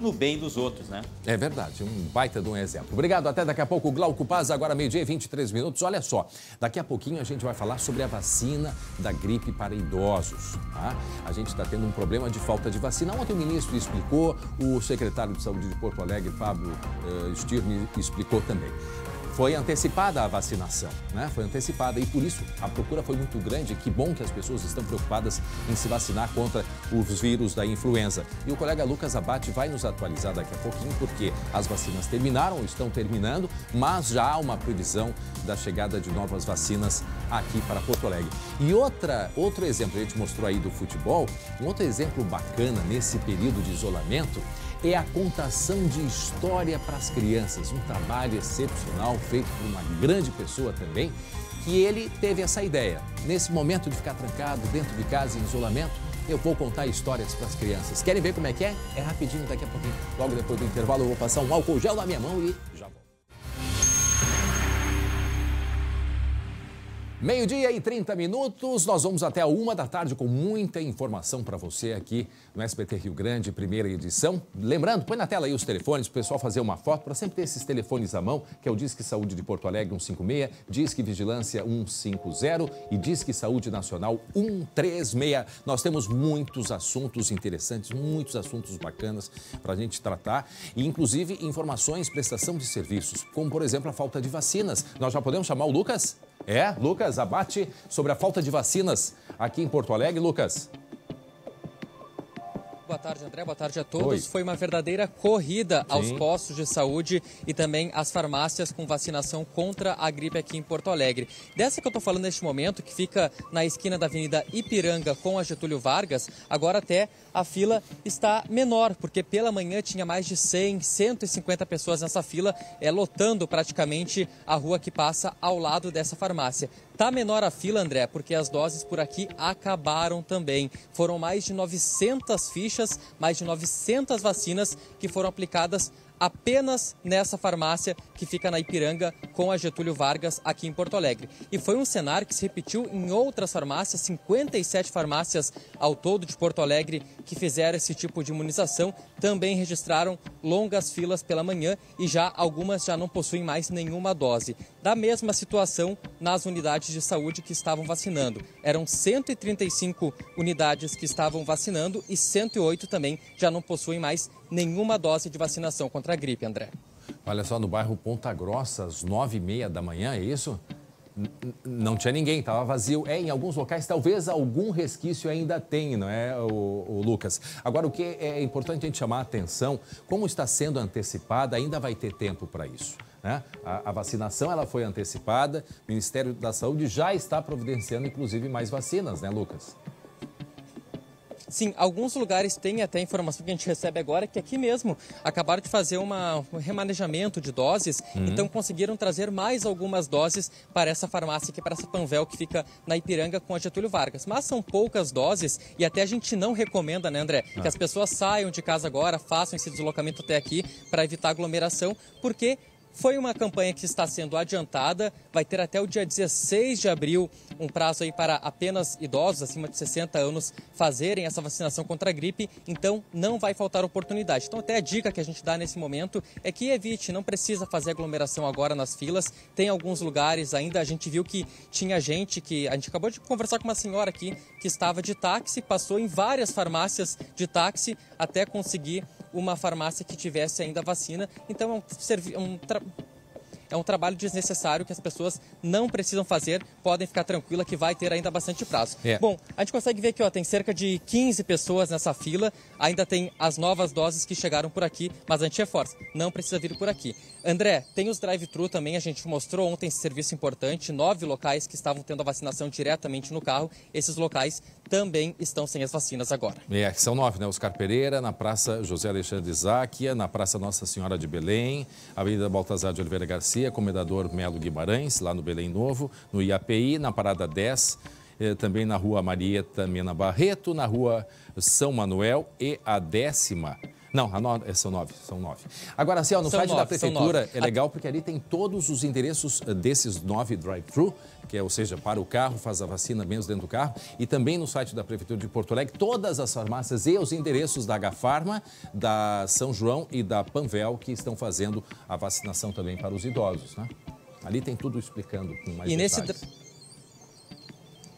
no bem dos outros, né? É verdade, um baita de um exemplo. Obrigado, até daqui a pouco. Glauco Paz, agora meio-dia e 23 minutos. Olha só, daqui a pouquinho a gente vai falar sobre a vacina da gripe para idosos. Tá? A gente está tendo um problema de falta de vacina. Ontem o ministro explicou, o secretário de Saúde de Porto Alegre, Fábio Stirne, explicou também. Foi antecipada a vacinação, né? Foi antecipada e por isso a procura foi muito grande. Que bom que as pessoas estão preocupadas em se vacinar contra os vírus da influenza. E o colega Lucas Abate vai nos atualizar daqui a pouquinho, porque as vacinas terminaram, estão terminando, mas já há uma previsão da chegada de novas vacinas aqui para Porto Alegre. E outro exemplo, a gente mostrou aí do futebol, um outro exemplo bacana nesse período de isolamento é a contação de história para as crianças, um trabalho excepcional feito por uma grande pessoa também, que ele teve essa ideia. Nesse momento de ficar trancado dentro de casa em isolamento, eu vou contar histórias para as crianças. Querem ver como é que é? É rapidinho, daqui a pouquinho. Logo depois do intervalo eu vou passar um álcool gel na minha mão e já volto. Meio-dia e 30 minutos, nós vamos até a 1 da tarde com muita informação para você aqui no SBT Rio Grande, primeira edição. Lembrando, põe na tela aí os telefones para o pessoal fazer uma foto, para sempre ter esses telefones à mão, que é o Disque Saúde de Porto Alegre 156, Disque Vigilância 150 e Disque Saúde Nacional 136. Nós temos muitos assuntos interessantes, muitos assuntos bacanas para a gente tratar, e inclusive informações, prestação de serviços, como por exemplo a falta de vacinas. Nós já podemos chamar o Lucas? Lucas Abate, sobre a falta de vacinas aqui em Porto Alegre. Lucas. Boa tarde, André. Boa tarde a todos. Foi uma verdadeira corrida aos postos de saúde e também às farmácias com vacinação contra a gripe aqui em Porto Alegre. Dessa que eu estou falando neste momento, que fica na esquina da Avenida Ipiranga com a Getúlio Vargas, agora até a fila está menor, porque pela manhã tinha mais de 100, 150 pessoas nessa fila, lotando praticamente a rua que passa ao lado dessa farmácia. Tá menor a fila, André, porque as doses por aqui acabaram também. Foram mais de 900 fichas, mais de 900 vacinas que foram aplicadas apenas nessa farmácia que fica na Ipiranga com a Getúlio Vargas aqui em Porto Alegre. E foi um cenário que se repetiu em outras farmácias, 57 farmácias ao todo de Porto Alegre que fizeram esse tipo de imunização, também registraram longas filas pela manhã e já algumas já não possuem mais nenhuma dose. Da mesma situação nas unidades de saúde que estavam vacinando. Eram 135 unidades que estavam vacinando e 108 também já não possuem mais nenhuma dose de vacinação contra a gripe, André. Olha só, no bairro Ponta Grossa, às 9h30 da manhã, é isso? Não tinha ninguém, estava vazio. Em alguns locais, talvez algum resquício ainda tenha, não é, o Lucas? Agora, o que é importante a gente chamar a atenção, como está sendo antecipada, ainda vai ter tempo para isso. Né? A vacinação ela foi antecipada, o Ministério da Saúde já está providenciando, inclusive, mais vacinas, né, Lucas? Sim, alguns lugares têm até informação que a gente recebe agora que aqui mesmo acabaram de fazer um remanejamento de doses, então conseguiram trazer mais algumas doses para essa farmácia aqui, para essa Panvel que fica na Ipiranga com a Getúlio Vargas. Mas são poucas doses e até a gente não recomenda, né, André, que as pessoas saiam de casa agora, façam esse deslocamento até aqui para evitar aglomeração, porque foi uma campanha que está sendo adiantada, vai ter até o dia 16 de abril um prazo aí para apenas idosos acima de 60 anos fazerem essa vacinação contra a gripe, então não vai faltar oportunidade. Então até a dica que a gente dá nesse momento é que evite, não precisa fazer aglomeração agora nas filas, tem alguns lugares ainda, a gente viu que tinha gente que, a gente acabou de conversar com uma senhora aqui que estava de táxi, passou em várias farmácias de táxi até conseguir uma farmácia que tivesse ainda vacina, então é um trabalho desnecessário que as pessoas não precisam fazer, podem ficar tranquila que vai ter ainda bastante prazo. Bom, a gente consegue ver que tem cerca de 15 pessoas nessa fila, ainda tem as novas doses que chegaram por aqui, mas a gente reforça, não precisa vir por aqui. André, tem os drive-thru também, a gente mostrou ontem esse serviço importante, 9 locais que estavam tendo a vacinação diretamente no carro, esses locais também estão sem as vacinas agora. São 9, né? Oscar Pereira, na Praça José Alexandre Záquia, na Praça Nossa Senhora de Belém, Avenida Baltazar de Oliveira Garcia, Comendador Melo Guimarães, lá no Belém Novo, no IAPI, na Parada 10, também na Rua Marieta Mena Barreto, na Rua São Manuel e a 10ª Não, são 9. Agora, assim, ó, no site da Prefeitura é legal porque ali tem todos os endereços desses 9 drive-thru, ou seja, para o carro, faz a vacina mesmo dentro do carro. E também no site da Prefeitura de Porto Alegre, todas as farmácias e os endereços da Agafarma, da São João e da Panvel, que estão fazendo a vacinação também para os idosos, né? Ali tem tudo explicando com mais detalhes.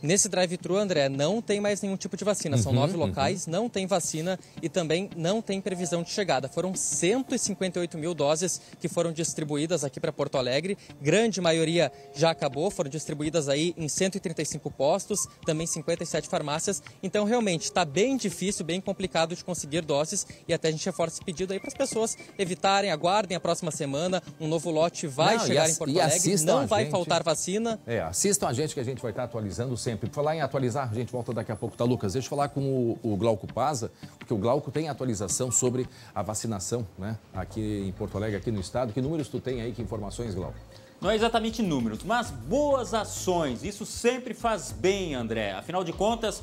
Nesse drive-thru, André, não tem mais nenhum tipo de vacina. São 9 locais, não tem vacina e também não tem previsão de chegada. Foram 158 mil doses que foram distribuídas aqui para Porto Alegre. Grande maioria já acabou, foram distribuídas aí em 135 postos, também 57 farmácias. Então, realmente, está bem difícil, bem complicado de conseguir doses. E até a gente reforça esse pedido aí para as pessoas evitarem, aguardem a próxima semana. Um novo lote vai chegar em Porto Alegre, não vai faltar vacina. Assistam a gente que a gente vai estar atualizando sempre. Por falar em atualizar, a gente volta daqui a pouco, tá, Lucas? Deixa eu falar com o Glauco Paza, porque o Glauco tem atualização sobre a vacinação, né? Aqui em Porto Alegre, aqui no estado. Que números tu tem aí, que informações, Glauco? Não é exatamente números, mas boas ações. Isso sempre faz bem, André. Afinal de contas,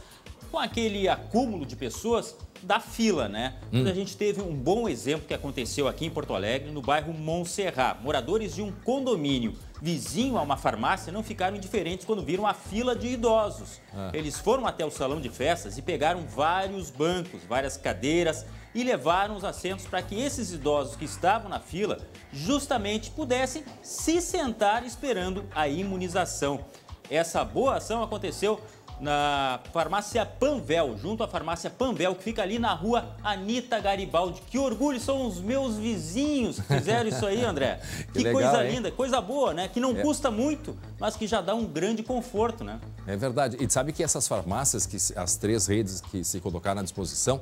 com aquele acúmulo de pessoas, da fila, né? A gente teve um bom exemplo que aconteceu aqui em Porto Alegre, no bairro Montserrat. Moradores de um condomínio vizinho a uma farmácia não ficaram indiferentes quando viram a fila de idosos. Eles foram até o salão de festas e pegaram vários bancos, várias cadeiras e levaram os assentos para que esses idosos que estavam na fila justamente pudessem se sentar esperando a imunização. Essa boa ação aconteceu na farmácia Panvel, junto à farmácia Panvel, que fica ali na rua Anita Garibaldi. Que orgulho, são os meus vizinhos que fizeram isso aí, André. Que legal, coisa linda, coisa boa, né? Que não custa muito, mas que já dá um grande conforto, né? É verdade. E sabe que essas farmácias, as 3 redes que se colocaram à disposição,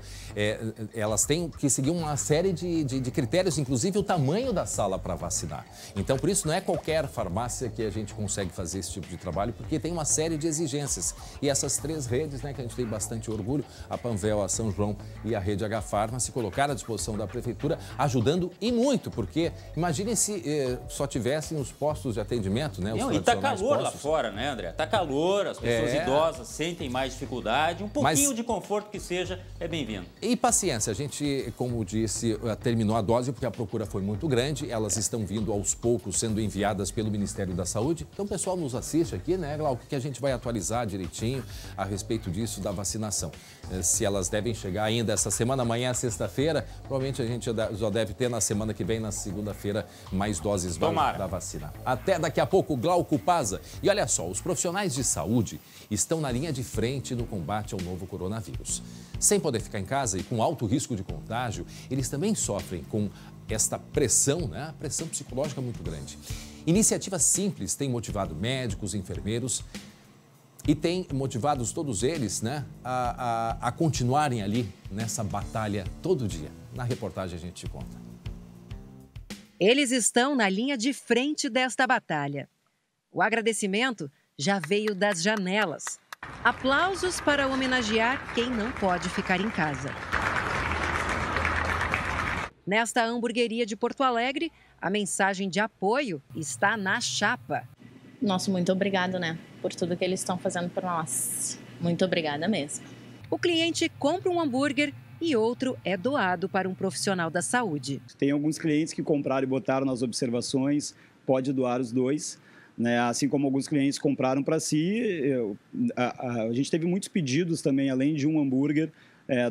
elas têm que seguir uma série de critérios, inclusive o tamanho da sala para vacinar. Então, por isso, não é qualquer farmácia que a gente consegue fazer esse tipo de trabalho, porque tem uma série de exigências. E essas 3 redes, né, que a gente tem bastante orgulho, a Panvel, a São João e a rede Agafarma, se colocaram à disposição da Prefeitura, ajudando e muito, porque imaginem se só tivessem os postos de atendimento, né? E tá calor lá fora, né, André? Tá calor, as pessoas idosas sentem mais dificuldade, um pouquinho de conforto que seja é bem-vindo. E paciência, a gente, como disse, terminou a dose porque a procura foi muito grande, elas estão vindo aos poucos, sendo enviadas pelo Ministério da Saúde. Então o pessoal nos assiste aqui, né, Glauco, que a gente vai atualizar direitinho a respeito disso, da vacinação. Se elas devem chegar ainda essa semana, amanhã, sexta-feira, provavelmente a gente já deve ter na semana que vem, na segunda-feira, mais doses da vacina. Até daqui a pouco, Glauco Paza. E olha só, os profissionais de saúde estão na linha de frente no combate ao novo coronavírus. Sem poder ficar em casa e com alto risco de contágio, eles também sofrem com esta pressão, né? A pressão psicológica muito grande. Iniciativas simples têm motivado médicos, enfermeiros e tem motivados todos eles, né, a continuarem ali nessa batalha todo dia. Na reportagem a gente te conta. Eles estão na linha de frente desta batalha. O agradecimento já veio das janelas. Aplausos para homenagear quem não pode ficar em casa. Nesta hamburgueria de Porto Alegre, a mensagem de apoio está na chapa. Nosso muito obrigado, né, por tudo que eles estão fazendo por nós. Muito obrigada mesmo. O cliente compra um hambúrguer e outro é doado para um profissional da saúde. Tem alguns clientes que compraram e botaram nas observações, pode doar os 2, né? Assim como alguns clientes compraram para si. A gente teve muitos pedidos também, além de um hambúrguer,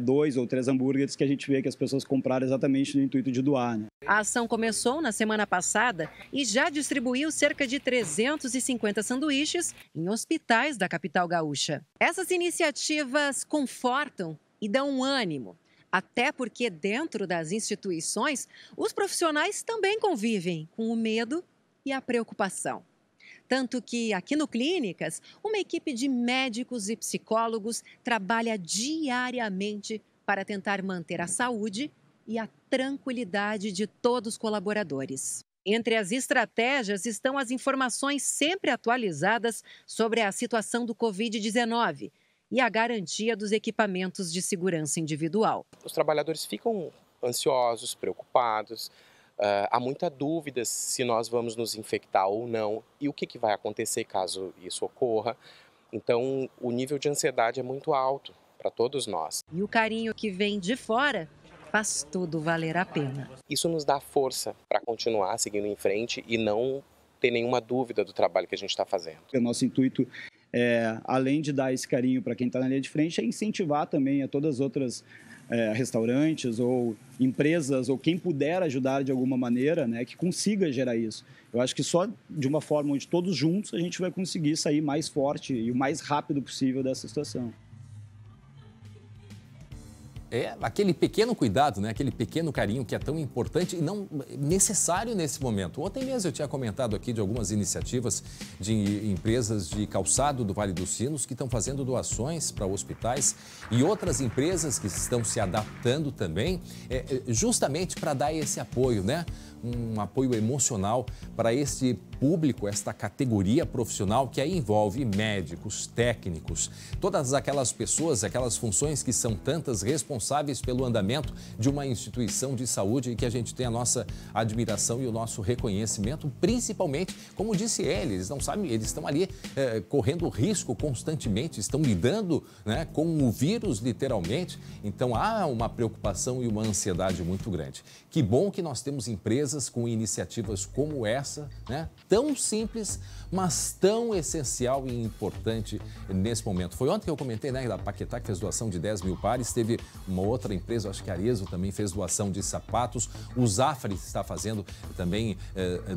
2 ou 3 hambúrgueres que a gente vê que as pessoas compraram exatamente no intuito de doar, né? A ação começou na semana passada e já distribuiu cerca de 350 sanduíches em hospitais da capital gaúcha. Essas iniciativas confortam e dão um ânimo, até porque dentro das instituições, os profissionais também convivem com o medo e a preocupação. Tanto que aqui no Clínicas, uma equipe de médicos e psicólogos trabalha diariamente para tentar manter a saúde e a tranquilidade de todos os colaboradores. Entre as estratégias estão as informações sempre atualizadas sobre a situação do Covid-19 e a garantia dos equipamentos de segurança individual. Os trabalhadores ficam ansiosos, preocupados. Há muita dúvida se nós vamos nos infectar ou não e o que vai acontecer caso isso ocorra. Então, o nível de ansiedade é muito alto para todos nós. E o carinho que vem de fora faz tudo valer a pena. Isso nos dá força para continuar seguindo em frente e não ter nenhuma dúvida do trabalho que a gente está fazendo. O nosso intuito, além de dar esse carinho para quem está na linha de frente, é incentivar também a todas as outras restaurantes ou empresas ou quem puder ajudar de alguma maneira, né, que consiga gerar isso. Eu acho que só de uma forma onde todos juntos a gente vai conseguir sair mais forte e o mais rápido possível dessa situação. É aquele pequeno cuidado, né? Aquele pequeno carinho que é tão importante e não necessário nesse momento. Ontem mesmo eu tinha comentado aqui de algumas iniciativas de empresas de calçado do Vale dos Sinos que estão fazendo doações para hospitais e outras empresas que estão se adaptando também, justamente para dar esse apoio, né? Um apoio emocional para esse público, esta categoria profissional que aí envolve médicos, técnicos, todas aquelas pessoas, aquelas funções que são tantas responsáveis pelo andamento de uma instituição de saúde e que a gente tem a nossa admiração e o nosso reconhecimento, principalmente, como disse ele, eles não sabem, eles estão ali correndo risco constantemente, estão lidando, né, com o vírus literalmente, então há uma preocupação e uma ansiedade muito grande. Que bom que nós temos empresas com iniciativas como essa, né? Tão simples, mas tão essencial e importante nesse momento. Foi ontem que eu comentei, né, da Paquetá, que fez doação de 10 mil pares, teve uma outra empresa, acho que a Arezzo também fez doação de sapatos, o Zafari está fazendo também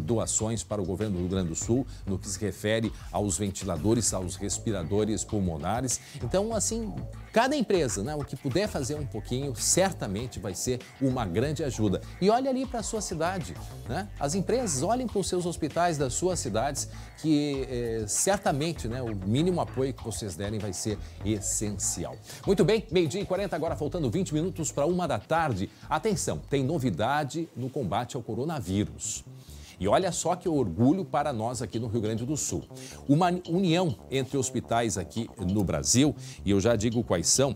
doações para o governo do Rio Grande do Sul, no que se refere aos ventiladores, aos respiradores pulmonares. Então, assim, cada empresa, né, o que puder fazer um pouquinho, certamente vai ser uma grande ajuda. E olha ali para a sua cidade, né? As empresas olhem para os seus hospitais das suas cidades, que certamente, né, o mínimo apoio que vocês derem vai ser essencial. Muito bem, 12h40, agora faltando 20 minutos para 13h. Atenção, tem novidade no combate ao coronavírus. E olha só que orgulho para nós aqui no Rio Grande do Sul. Uma união entre hospitais aqui no Brasil, e eu já digo quais são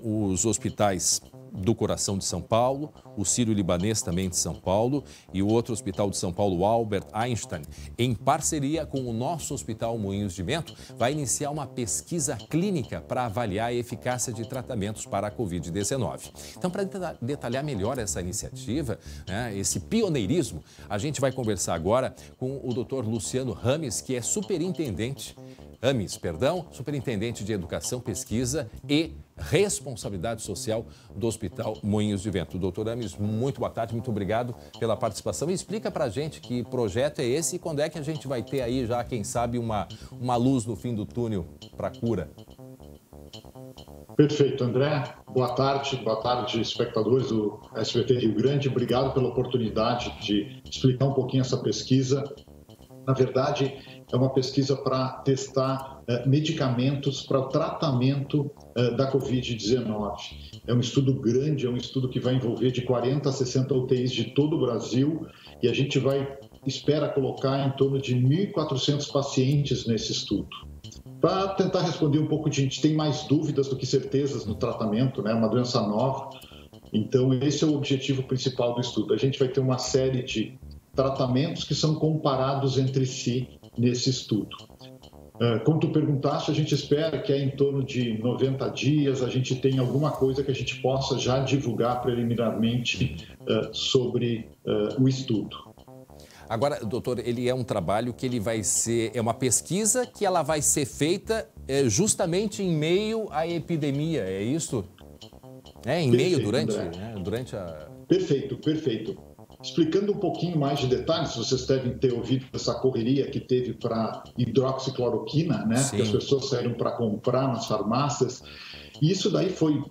os hospitais do Coração de São Paulo, o Sírio-Libanês também de São Paulo e o outro hospital de São Paulo, Albert Einstein, em parceria com o nosso Hospital Moinhos de Vento, vai iniciar uma pesquisa clínica para avaliar a eficácia de tratamentos para a Covid-19. Então, para detalhar melhor essa iniciativa, né, esse pioneirismo, a gente vai conversar agora com o Dr. Luciano Rames, que é superintendente de Educação, Pesquisa e Responsabilidade Social do Hospital Moinhos de Vento. Doutor Rames, muito boa tarde, muito obrigado pela participação. E explica pra gente que projeto é esse e quando é que a gente vai ter aí já, quem sabe, uma luz no fim do túnel para a cura. Perfeito, André. Boa tarde, espectadores do SBT Rio Grande. Obrigado pela oportunidade de explicar um pouquinho essa pesquisa. Na verdade, é uma pesquisa para testar medicamentos para o tratamento da Covid-19. É um estudo grande, é um estudo que vai envolver de 40 a 60 UTIs de todo o Brasil e a gente espera colocar em torno de 1.400 pacientes nesse estudo. Para tentar responder um pouco, a gente tem mais dúvidas do que certezas no tratamento, né? É uma doença nova. Então, esse é o objetivo principal do estudo. A gente vai ter uma série de tratamentos que são comparados entre si nesse estudo. Como tu perguntaste, a gente espera que em torno de 90 dias a gente tenha alguma coisa que a gente possa já divulgar preliminarmente sobre o estudo. Agora, doutor, ele é um trabalho que ele vai ser, é uma pesquisa que ela vai ser feita justamente em meio à epidemia, é isso? Em meio, durante a... Perfeito. Explicando um pouquinho mais de detalhes, vocês devem ter ouvido essa correria que teve para hidroxicloroquina, né? Sim. Que as pessoas saíram para comprar nas farmácias. E isso daí foi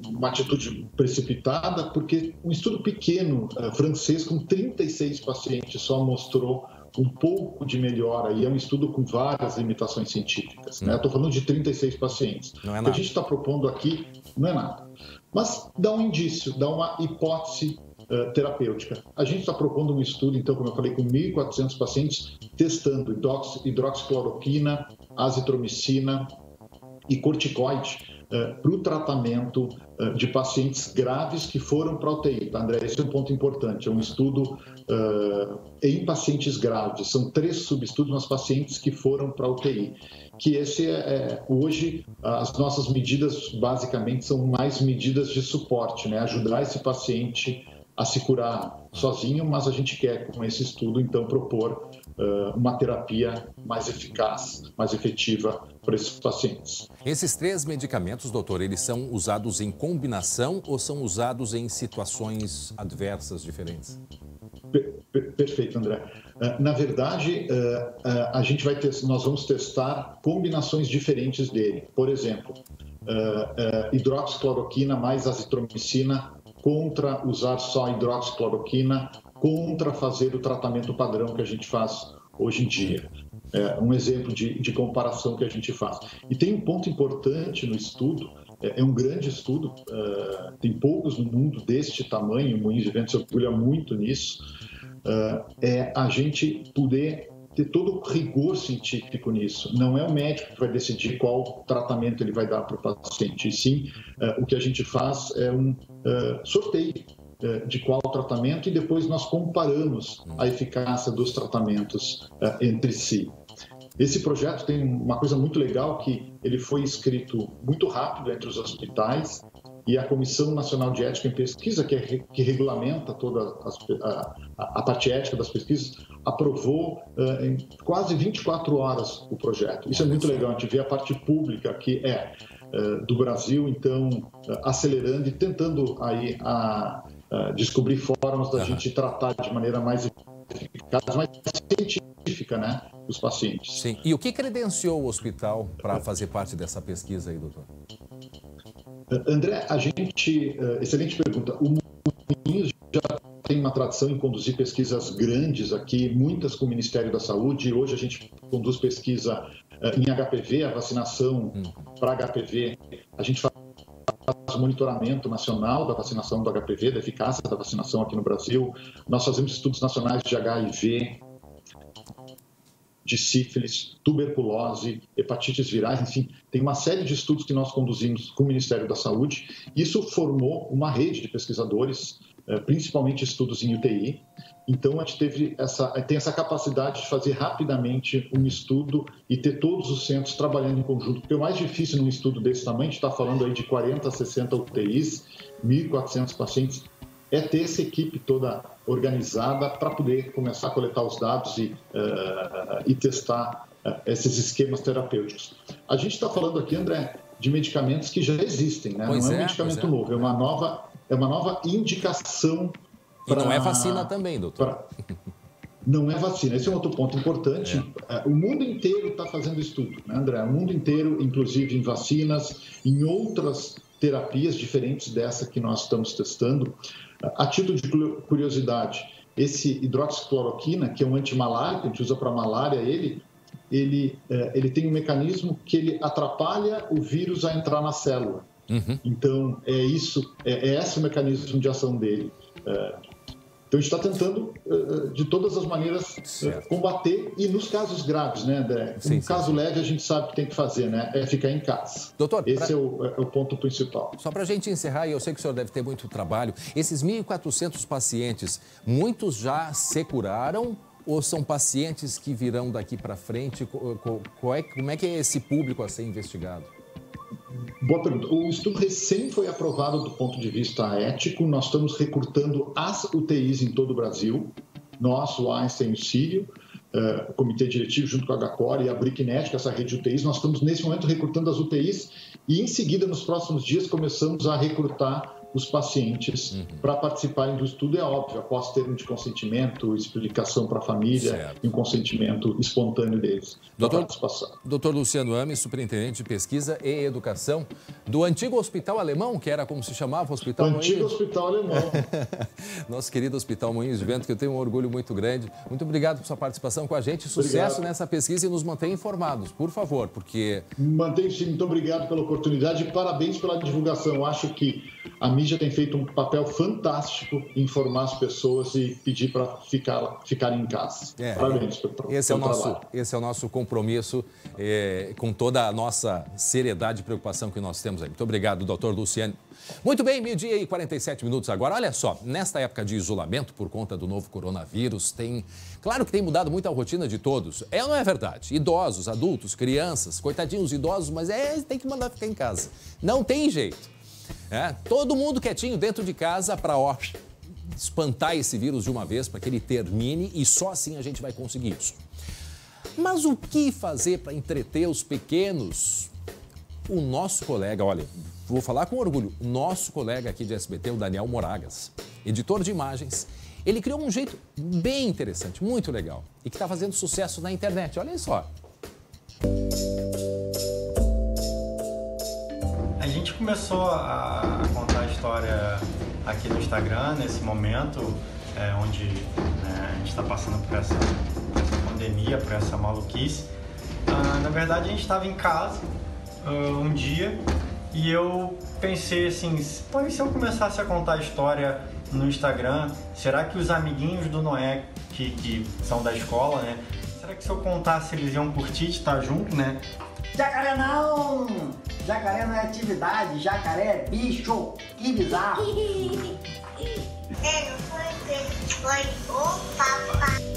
uma atitude precipitada, porque um estudo pequeno francês com 36 pacientes só mostrou um pouco de melhora, e é um estudo com várias limitações científicas. Né? Estou falando de 36 pacientes. Não é nada. O que a gente está propondo aqui não é nada. Mas dá um indício, dá uma hipótese terapêutica. A gente está propondo um estudo, então, como eu falei, com 1.400 pacientes, testando hidroxicloroquina, azitromicina e corticoide para o tratamento de pacientes graves que foram para a UTI. Tá, André? Esse é um ponto importante. É um estudo em pacientes graves. São 3 subestudos nos pacientes que foram para a UTI. Que hoje, as nossas medidas, basicamente, são mais medidas de suporte, né? Ajudar esse paciente a se curar sozinho, mas a gente quer, com esse estudo, então, propor uma terapia mais eficaz, mais efetiva para esses pacientes. Esses 3 medicamentos, doutor, eles são usados em combinação ou são usados em situações adversas diferentes? Perfeito, André. Na verdade, nós vamos testar combinações diferentes dele. Por exemplo, hidroxicloroquina mais azitromicina contra usar só hidroxicloroquina, contra fazer o tratamento padrão que a gente faz hoje em dia. Um exemplo de comparação que a gente faz. E tem um ponto importante no estudo, é um grande estudo, tem poucos no mundo deste tamanho, o Moinhos de Vento se orgulha muito nisso, é a gente poder ter todo o rigor científico nisso. Não é o médico que vai decidir qual tratamento ele vai dar para o paciente, e sim o que a gente faz é um sorteio de qual tratamento e depois nós comparamos a eficácia dos tratamentos entre si. Esse projeto tem uma coisa muito legal, que ele foi escrito muito rápido entre os hospitais e a Comissão Nacional de Ética em Pesquisa, que regulamenta toda a parte ética das pesquisas, aprovou em quase 24 horas o projeto. Isso é muito legal, a gente vê a parte pública que do Brasil, então, acelerando e tentando aí descobrir formas da gente tratar de maneira mais eficaz, mais científica, né, os pacientes. Sim. E o que credenciou o hospital para fazer parte dessa pesquisa aí, doutor? André, excelente pergunta. O Moinhos já tem uma tradição em conduzir pesquisas grandes aqui, muitas com o Ministério da Saúde. Hoje a gente conduz pesquisa em HPV, a vacinação para HPV. A gente faz monitoramento nacional da vacinação do HPV, da eficácia da vacinação aqui no Brasil. Nós fazemos estudos nacionais de HIV, de sífilis, tuberculose, hepatites virais, enfim, tem uma série de estudos que nós conduzimos com o Ministério da Saúde. Isso formou uma rede de pesquisadores, principalmente estudos em UTI. Então, a gente tem essa capacidade de fazer rapidamente um estudo e ter todos os centros trabalhando em conjunto. Porque o mais difícil num estudo desse tamanho, a gente está falando aí de 40 a 60 UTIs, 1.400 pacientes, é ter essa equipe toda organizada para poder começar a coletar os dados e testar esses esquemas terapêuticos. A gente está falando aqui, André, de medicamentos que já existem, né? Não é um medicamento novo, é uma nova indicação. E não é vacina também, doutor. Não é vacina, esse é um outro ponto importante. O mundo inteiro está fazendo estudo, né, André? O mundo inteiro, inclusive em vacinas, em outras terapias diferentes dessa que nós estamos testando. A título de curiosidade, esse hidroxicloroquina, que é um antimalárico, a gente usa para malária, ele tem um mecanismo que ele atrapalha o vírus a entrar na célula. Então, é esse o mecanismo de ação dele. Então, a gente está tentando, de todas as maneiras, combater. E nos casos graves, né, André? No caso leve, a gente sabe o que tem que fazer, né? É ficar em casa. Doutor, esse é o ponto principal. Só para a gente encerrar, e eu sei que o senhor deve ter muito trabalho, esses 1.400 pacientes, muitos já se curaram ou são pacientes que virão daqui para frente? Como é que é esse público a ser investigado? Boa pergunta. O estudo recém foi aprovado do ponto de vista ético. Nós estamos recrutando as UTIs em todo o Brasil. Nós, o Einstein e o Sírio, o Comitê Diretivo, junto com a HCOR e a BRICNET, essa rede de UTIs, nós estamos, nesse momento, recrutando as UTIs e, em seguida, nos próximos dias, começamos a recrutar os pacientes para participarem do estudo. É óbvio, após termo de consentimento, explicação para a família e um consentimento espontâneo deles. Doutor Luciano Ames, superintendente de pesquisa e educação do antigo Hospital Alemão, que era como se chamava o Hospital Moinhos. Antigo Hospital Alemão. Nosso querido Hospital Moinhos de Vento, que eu tenho um orgulho muito grande. Muito obrigado por sua participação com a gente. Sucesso nessa pesquisa e nos mantenha informados, por favor, porque... Mantenho sim, muito obrigado pela oportunidade e parabéns pela divulgação. Acho que a mídia tem feito um papel fantástico em informar as pessoas e pedir para ficarem em casa. Parabéns pelo trabalho. Esse é o nosso compromisso com toda a nossa seriedade e preocupação que nós temos aí. Muito obrigado, doutor Luciano. Muito bem, 12h47 agora. Olha só, nesta época de isolamento por conta do novo coronavírus, claro que tem mudado muito a rotina de todos. Não é verdade? Idosos, adultos, crianças, coitadinhos idosos, mas tem que mandar ficar em casa. Não tem jeito. Todo mundo quietinho dentro de casa para espantar esse vírus de uma vez, para que ele termine e só assim a gente vai conseguir isso. Mas o que fazer para entreter os pequenos? O nosso colega, olha, vou falar com orgulho, o nosso colega aqui de SBT, o Daniel Moragas, editor de imagens, ele criou um jeito bem interessante, muito legal, e que está fazendo sucesso na internet. Olha só. A gente começou a contar a história aqui no Instagram, nesse momento, onde a gente está passando por essa pandemia, por essa maluquice. Na verdade, a gente estava em casa um dia e eu pensei assim, pô, e se eu começasse a contar a história no Instagram, será que os amiguinhos do Noé, que são da escola, né? Será que se eu contasse eles iam curtir de estar junto, né? Jacaré não! Jacaré não é atividade, jacaré é bicho! Que bizarro! Foi o papai.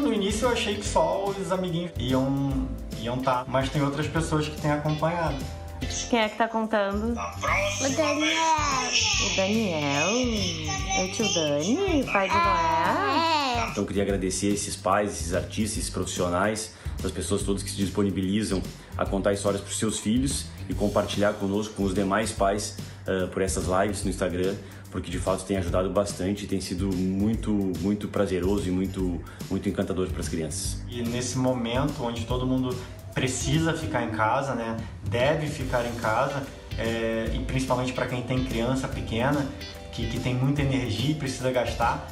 No início eu achei que só os amiguinhos iam estar, mas tem outras pessoas que têm acompanhado. Quem é que tá contando? O Daniel. O Daniel? É o tio Dani, pai de Noé? Então eu queria agradecer esses pais, esses artistas, esses profissionais, as pessoas todas que se disponibilizam a contar histórias para os seus filhos e compartilhar conosco, com os demais pais, por essas lives no Instagram, porque de fato tem ajudado bastante e tem sido muito prazeroso e muito encantador para as crianças. E nesse momento onde todo mundo precisa ficar em casa, né? Deve ficar em casa, e principalmente para quem tem criança pequena, que tem muita energia e precisa gastar,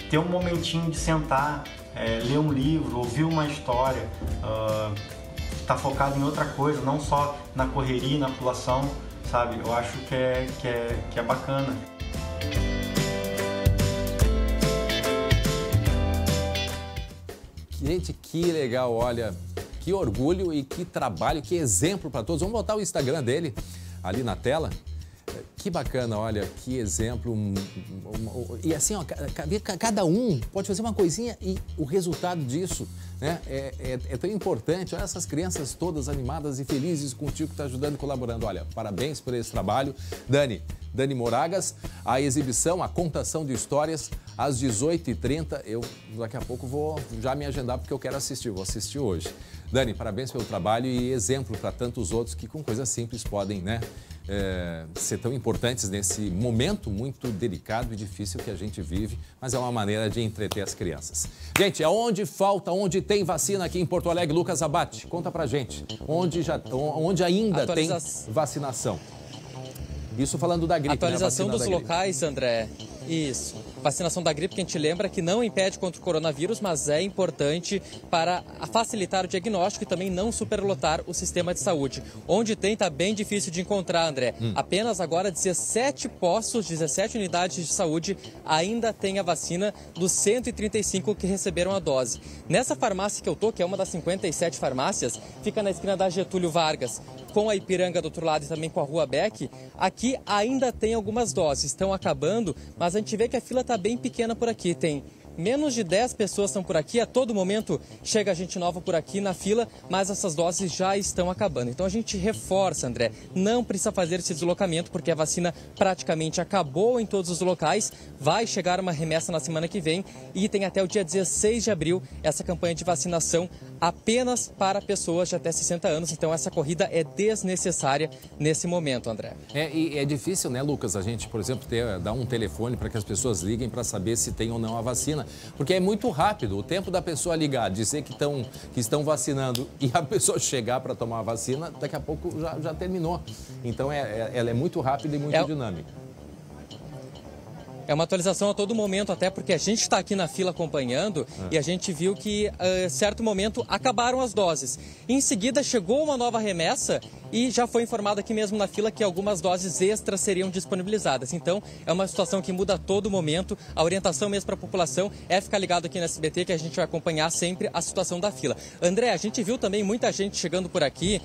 ter um momentinho de sentar, ler um livro, ouvir uma história, tá focado em outra coisa, não só na correria, na pulação, sabe? Eu acho que é bacana. Gente, que legal, olha, que orgulho e que trabalho, que exemplo para todos. Vamos botar o Instagram dele ali na tela. Que bacana, olha, que exemplo. E assim, ó, cada um pode fazer uma coisinha e o resultado disso, né, é tão importante. Olha essas crianças todas animadas e felizes contigo que está ajudando e colaborando. Olha, parabéns por esse trabalho. Dani Moragas, a exibição, a contação de histórias às 18h30. Eu daqui a pouco vou já me agendar porque eu quero assistir, vou assistir hoje. Dani, parabéns pelo trabalho e exemplo para tantos outros que com coisas simples podem, né, ser tão importantes nesse momento muito delicado e difícil que a gente vive, mas é uma maneira de entreter as crianças. Gente, onde tem vacina aqui em Porto Alegre? Lucas Abate, conta pra gente. Onde ainda tem vacinação? Isso falando da gripe, atualização, né? Dos locais, gripe. André. Isso. Vacinação da gripe, que a gente lembra que não impede contra o coronavírus, mas é importante para facilitar o diagnóstico e também não superlotar o sistema de saúde. Onde tem, tá bem difícil de encontrar, André. Apenas agora 17 postos, 17 unidades de saúde ainda tem a vacina dos 135 que receberam a dose. Nessa farmácia que eu tô, que é uma das 57 farmácias, fica na esquina da Getúlio Vargas, com a Ipiranga do outro lado e também com a Rua Beck, aqui ainda tem algumas doses, estão acabando, mas a gente vê que a fila está bem pequena por aqui, tem menos de 10 pessoas estão por aqui, a todo momento chega gente nova por aqui na fila, mas essas doses já estão acabando. Então a gente reforça, André, não precisa fazer esse deslocamento porque a vacina praticamente acabou em todos os locais, vai chegar uma remessa na semana que vem e tem até o dia 16 de abril essa campanha de vacinação apenas para pessoas de até 60 anos, então essa corrida é desnecessária nesse momento, André. E é difícil, né, Lucas, a gente, por exemplo, dar um telefone para que as pessoas liguem para saber se tem ou não a vacina, porque é muito rápido, o tempo da pessoa ligar, dizer que estão vacinando e a pessoa chegar para tomar a vacina, daqui a pouco já terminou. Então ela é muito rápida e muito dinâmica. É uma atualização a todo momento, até porque a gente está aqui na fila acompanhando e a gente viu que, em certo momento, acabaram as doses. Em seguida, chegou uma nova remessa e já foi informado aqui mesmo na fila que algumas doses extras seriam disponibilizadas. Então, é uma situação que muda a todo momento. A orientação mesmo para a população é ficar ligado aqui no SBT, que a gente vai acompanhar sempre a situação da fila. André, a gente viu também muita gente chegando por aqui,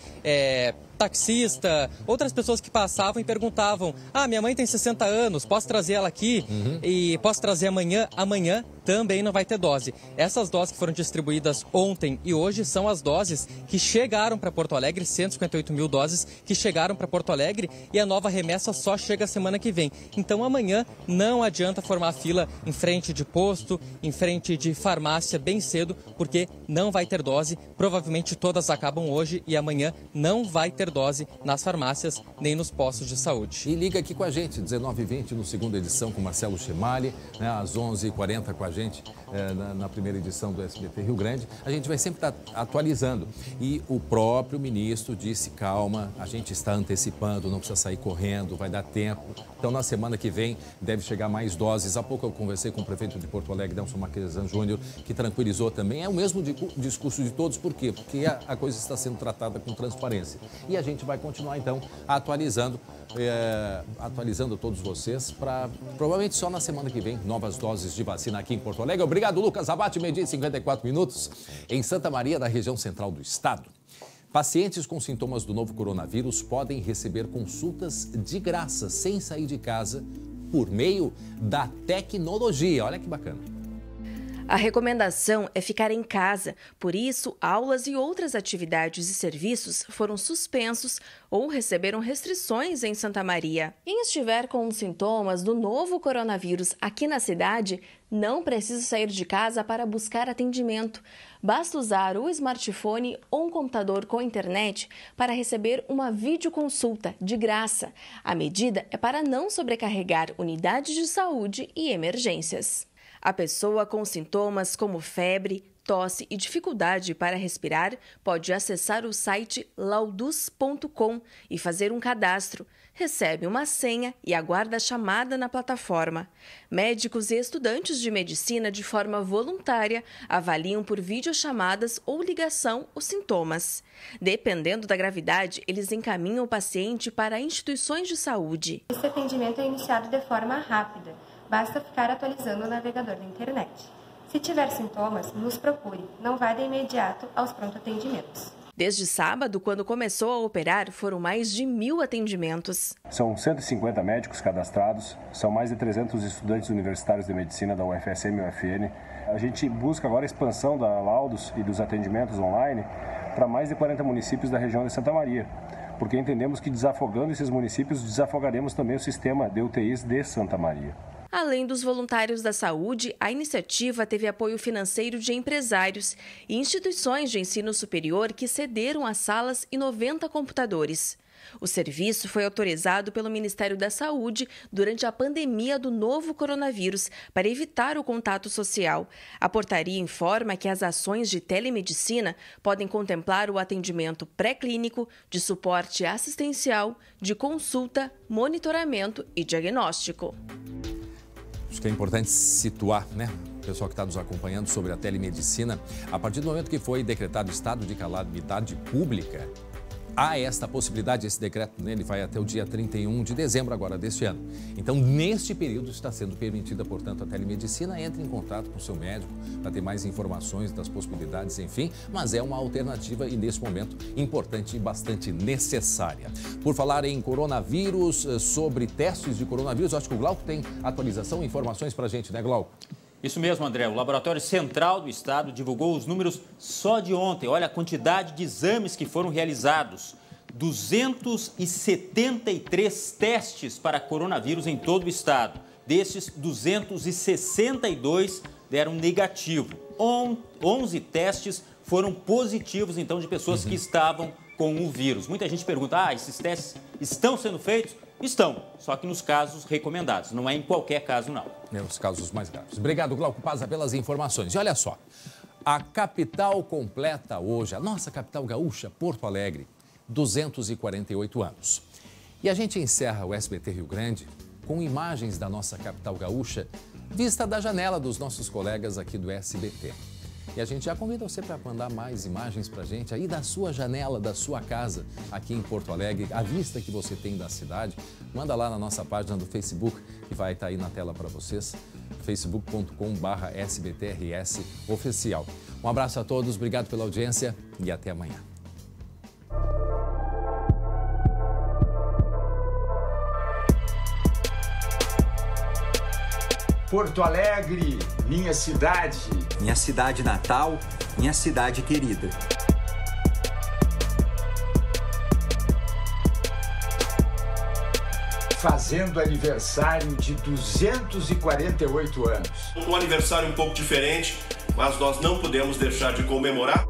taxista, outras pessoas que passavam e perguntavam: minha mãe tem 60 anos, posso trazer ela aqui? E posso trazer amanhã? Amanhã também não vai ter dose. Essas doses que foram distribuídas ontem e hoje são as doses que chegaram para Porto Alegre, 158 mil doses que chegaram para Porto Alegre, e a nova remessa só chega semana que vem. Então amanhã não adianta formar fila em frente de posto, em frente de farmácia bem cedo, porque não vai ter dose. Provavelmente todas acabam hoje e amanhã não vai ter dose nas farmácias nem nos postos de saúde. E liga aqui com a gente, 19h20 no segunda edição com Marcelo Chemali, né, às 11h40 com a gente na primeira edição do SBT Rio Grande. A gente vai sempre estar atualizando. E o próprio ministro disse: calma, a gente está antecipando, não precisa sair correndo, vai dar tempo. Então, na semana que vem, deve chegar mais doses. Há pouco eu conversei com o prefeito de Porto Alegre, Nelson Marquesan Júnior, que tranquilizou também. É o mesmo discurso de todos. Por quê? Porque a coisa está sendo tratada com transparência. E a gente vai continuar, então, atualizando todos vocês para, provavelmente só na semana que vem, novas doses de vacina aqui em Porto Alegre. Obrigado, Lucas Abate, meio-dia e 54 minutos. Em Santa Maria, da região central do estado, pacientes com sintomas do novo coronavírus podem receber consultas de graça, sem sair de casa, por meio da tecnologia. Olha que bacana. A recomendação é ficar em casa, por isso, aulas e outras atividades e serviços foram suspensos ou receberam restrições em Santa Maria. Quem estiver com sintomas do novo coronavírus aqui na cidade não precisa sair de casa para buscar atendimento. Basta usar o smartphone ou um computador com internet para receber uma videoconsulta de graça. A medida é para não sobrecarregar unidades de saúde e emergências. A pessoa com sintomas como febre, tosse e dificuldade para respirar pode acessar o site laudus.com e fazer um cadastro. Recebe uma senha e aguarda a chamada na plataforma. Médicos e estudantes de medicina, de forma voluntária, avaliam por videochamadas ou ligação os sintomas. Dependendo da gravidade, eles encaminham o paciente para instituições de saúde. Esse atendimento é iniciado de forma rápida. Basta ficar atualizando o navegador da internet. Se tiver sintomas, nos procure. Não vá de imediato aos pronto-atendimentos. Desde sábado, quando começou a operar, foram mais de 1.000 atendimentos. São 150 médicos cadastrados, são mais de 300 estudantes universitários de medicina da UFSM e UFN. A gente busca agora a expansão da Laudus e dos atendimentos online para mais de 40 municípios da região de Santa Maria, porque entendemos que desafogando esses municípios, desafogaremos também o sistema de UTIs de Santa Maria. Além dos voluntários da saúde, a iniciativa teve apoio financeiro de empresários e instituições de ensino superior que cederam as salas e 90 computadores. O serviço foi autorizado pelo Ministério da Saúde durante a pandemia do novo coronavírus para evitar o contato social. A portaria informa que as ações de telemedicina podem contemplar o atendimento pré-clínico, de suporte assistencial, de consulta, monitoramento e diagnóstico. Acho que é importante situar, né, o pessoal que está nos acompanhando sobre a telemedicina. A partir do momento que foi decretado estado de calamidade pública, há esta possibilidade, esse decreto, né, ele vai até o dia 31 de dezembro agora deste ano. Então, neste período está sendo permitida, portanto, a telemedicina. Entre em contato com o seu médico para ter mais informações das possibilidades, enfim. Mas é uma alternativa e, nesse momento, importante e bastante necessária. Por falar em coronavírus, sobre testes de coronavírus, acho que o Glauco tem atualização e informações para a gente, né, Glauco? Isso mesmo, André. O Laboratório Central do Estado divulgou os números só de ontem. Olha a quantidade de exames que foram realizados. 273 testes para coronavírus em todo o estado. Destes, 262 deram negativo. 11 testes foram positivos, então, de pessoas que estavam com o vírus. Muita gente pergunta, esses testes estão sendo feitos? Estão, só que nos casos recomendados, não é em qualquer caso, não. É os casos mais graves. Obrigado, Glauco Paza, pelas informações. E olha só, a capital completa hoje, a nossa capital gaúcha, Porto Alegre, 248 anos. E a gente encerra o SBT Rio Grande com imagens da nossa capital gaúcha, vista da janela dos nossos colegas aqui do SBT. E a gente já convida você para mandar mais imagens para a gente aí da sua janela, da sua casa, aqui em Porto Alegre, a vista que você tem da cidade. Manda lá na nossa página do Facebook, que vai estar aí na tela para vocês, facebook.com/SBTRS Oficial. Um abraço a todos, obrigado pela audiência e até amanhã. Porto Alegre, minha cidade. Minha cidade natal, minha cidade querida. Fazendo aniversário de 248 anos. Um aniversário um pouco diferente, mas nós não podemos deixar de comemorar.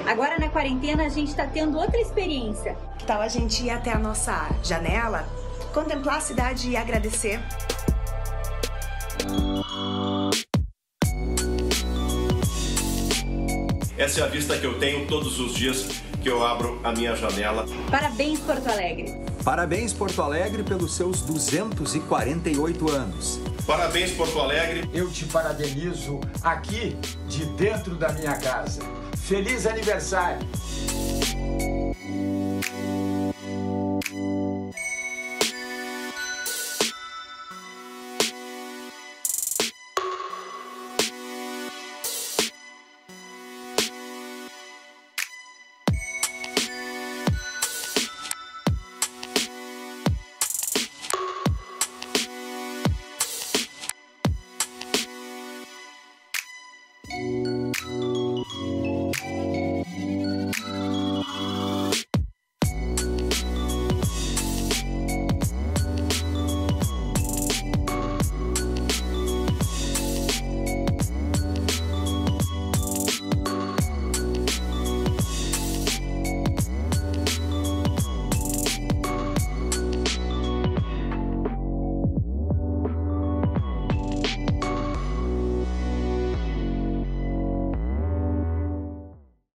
Agora na quarentena a gente está tendo outra experiência. Que tal a gente ir até a nossa janela, contemplar a cidade e agradecer? Essa é a vista que eu tenho todos os dias que eu abro a minha janela. Parabéns, Porto Alegre. Parabéns, Porto Alegre, pelos seus 248 anos. Parabéns, Porto Alegre. Eu te parabenizo aqui, de dentro da minha casa. Feliz aniversário!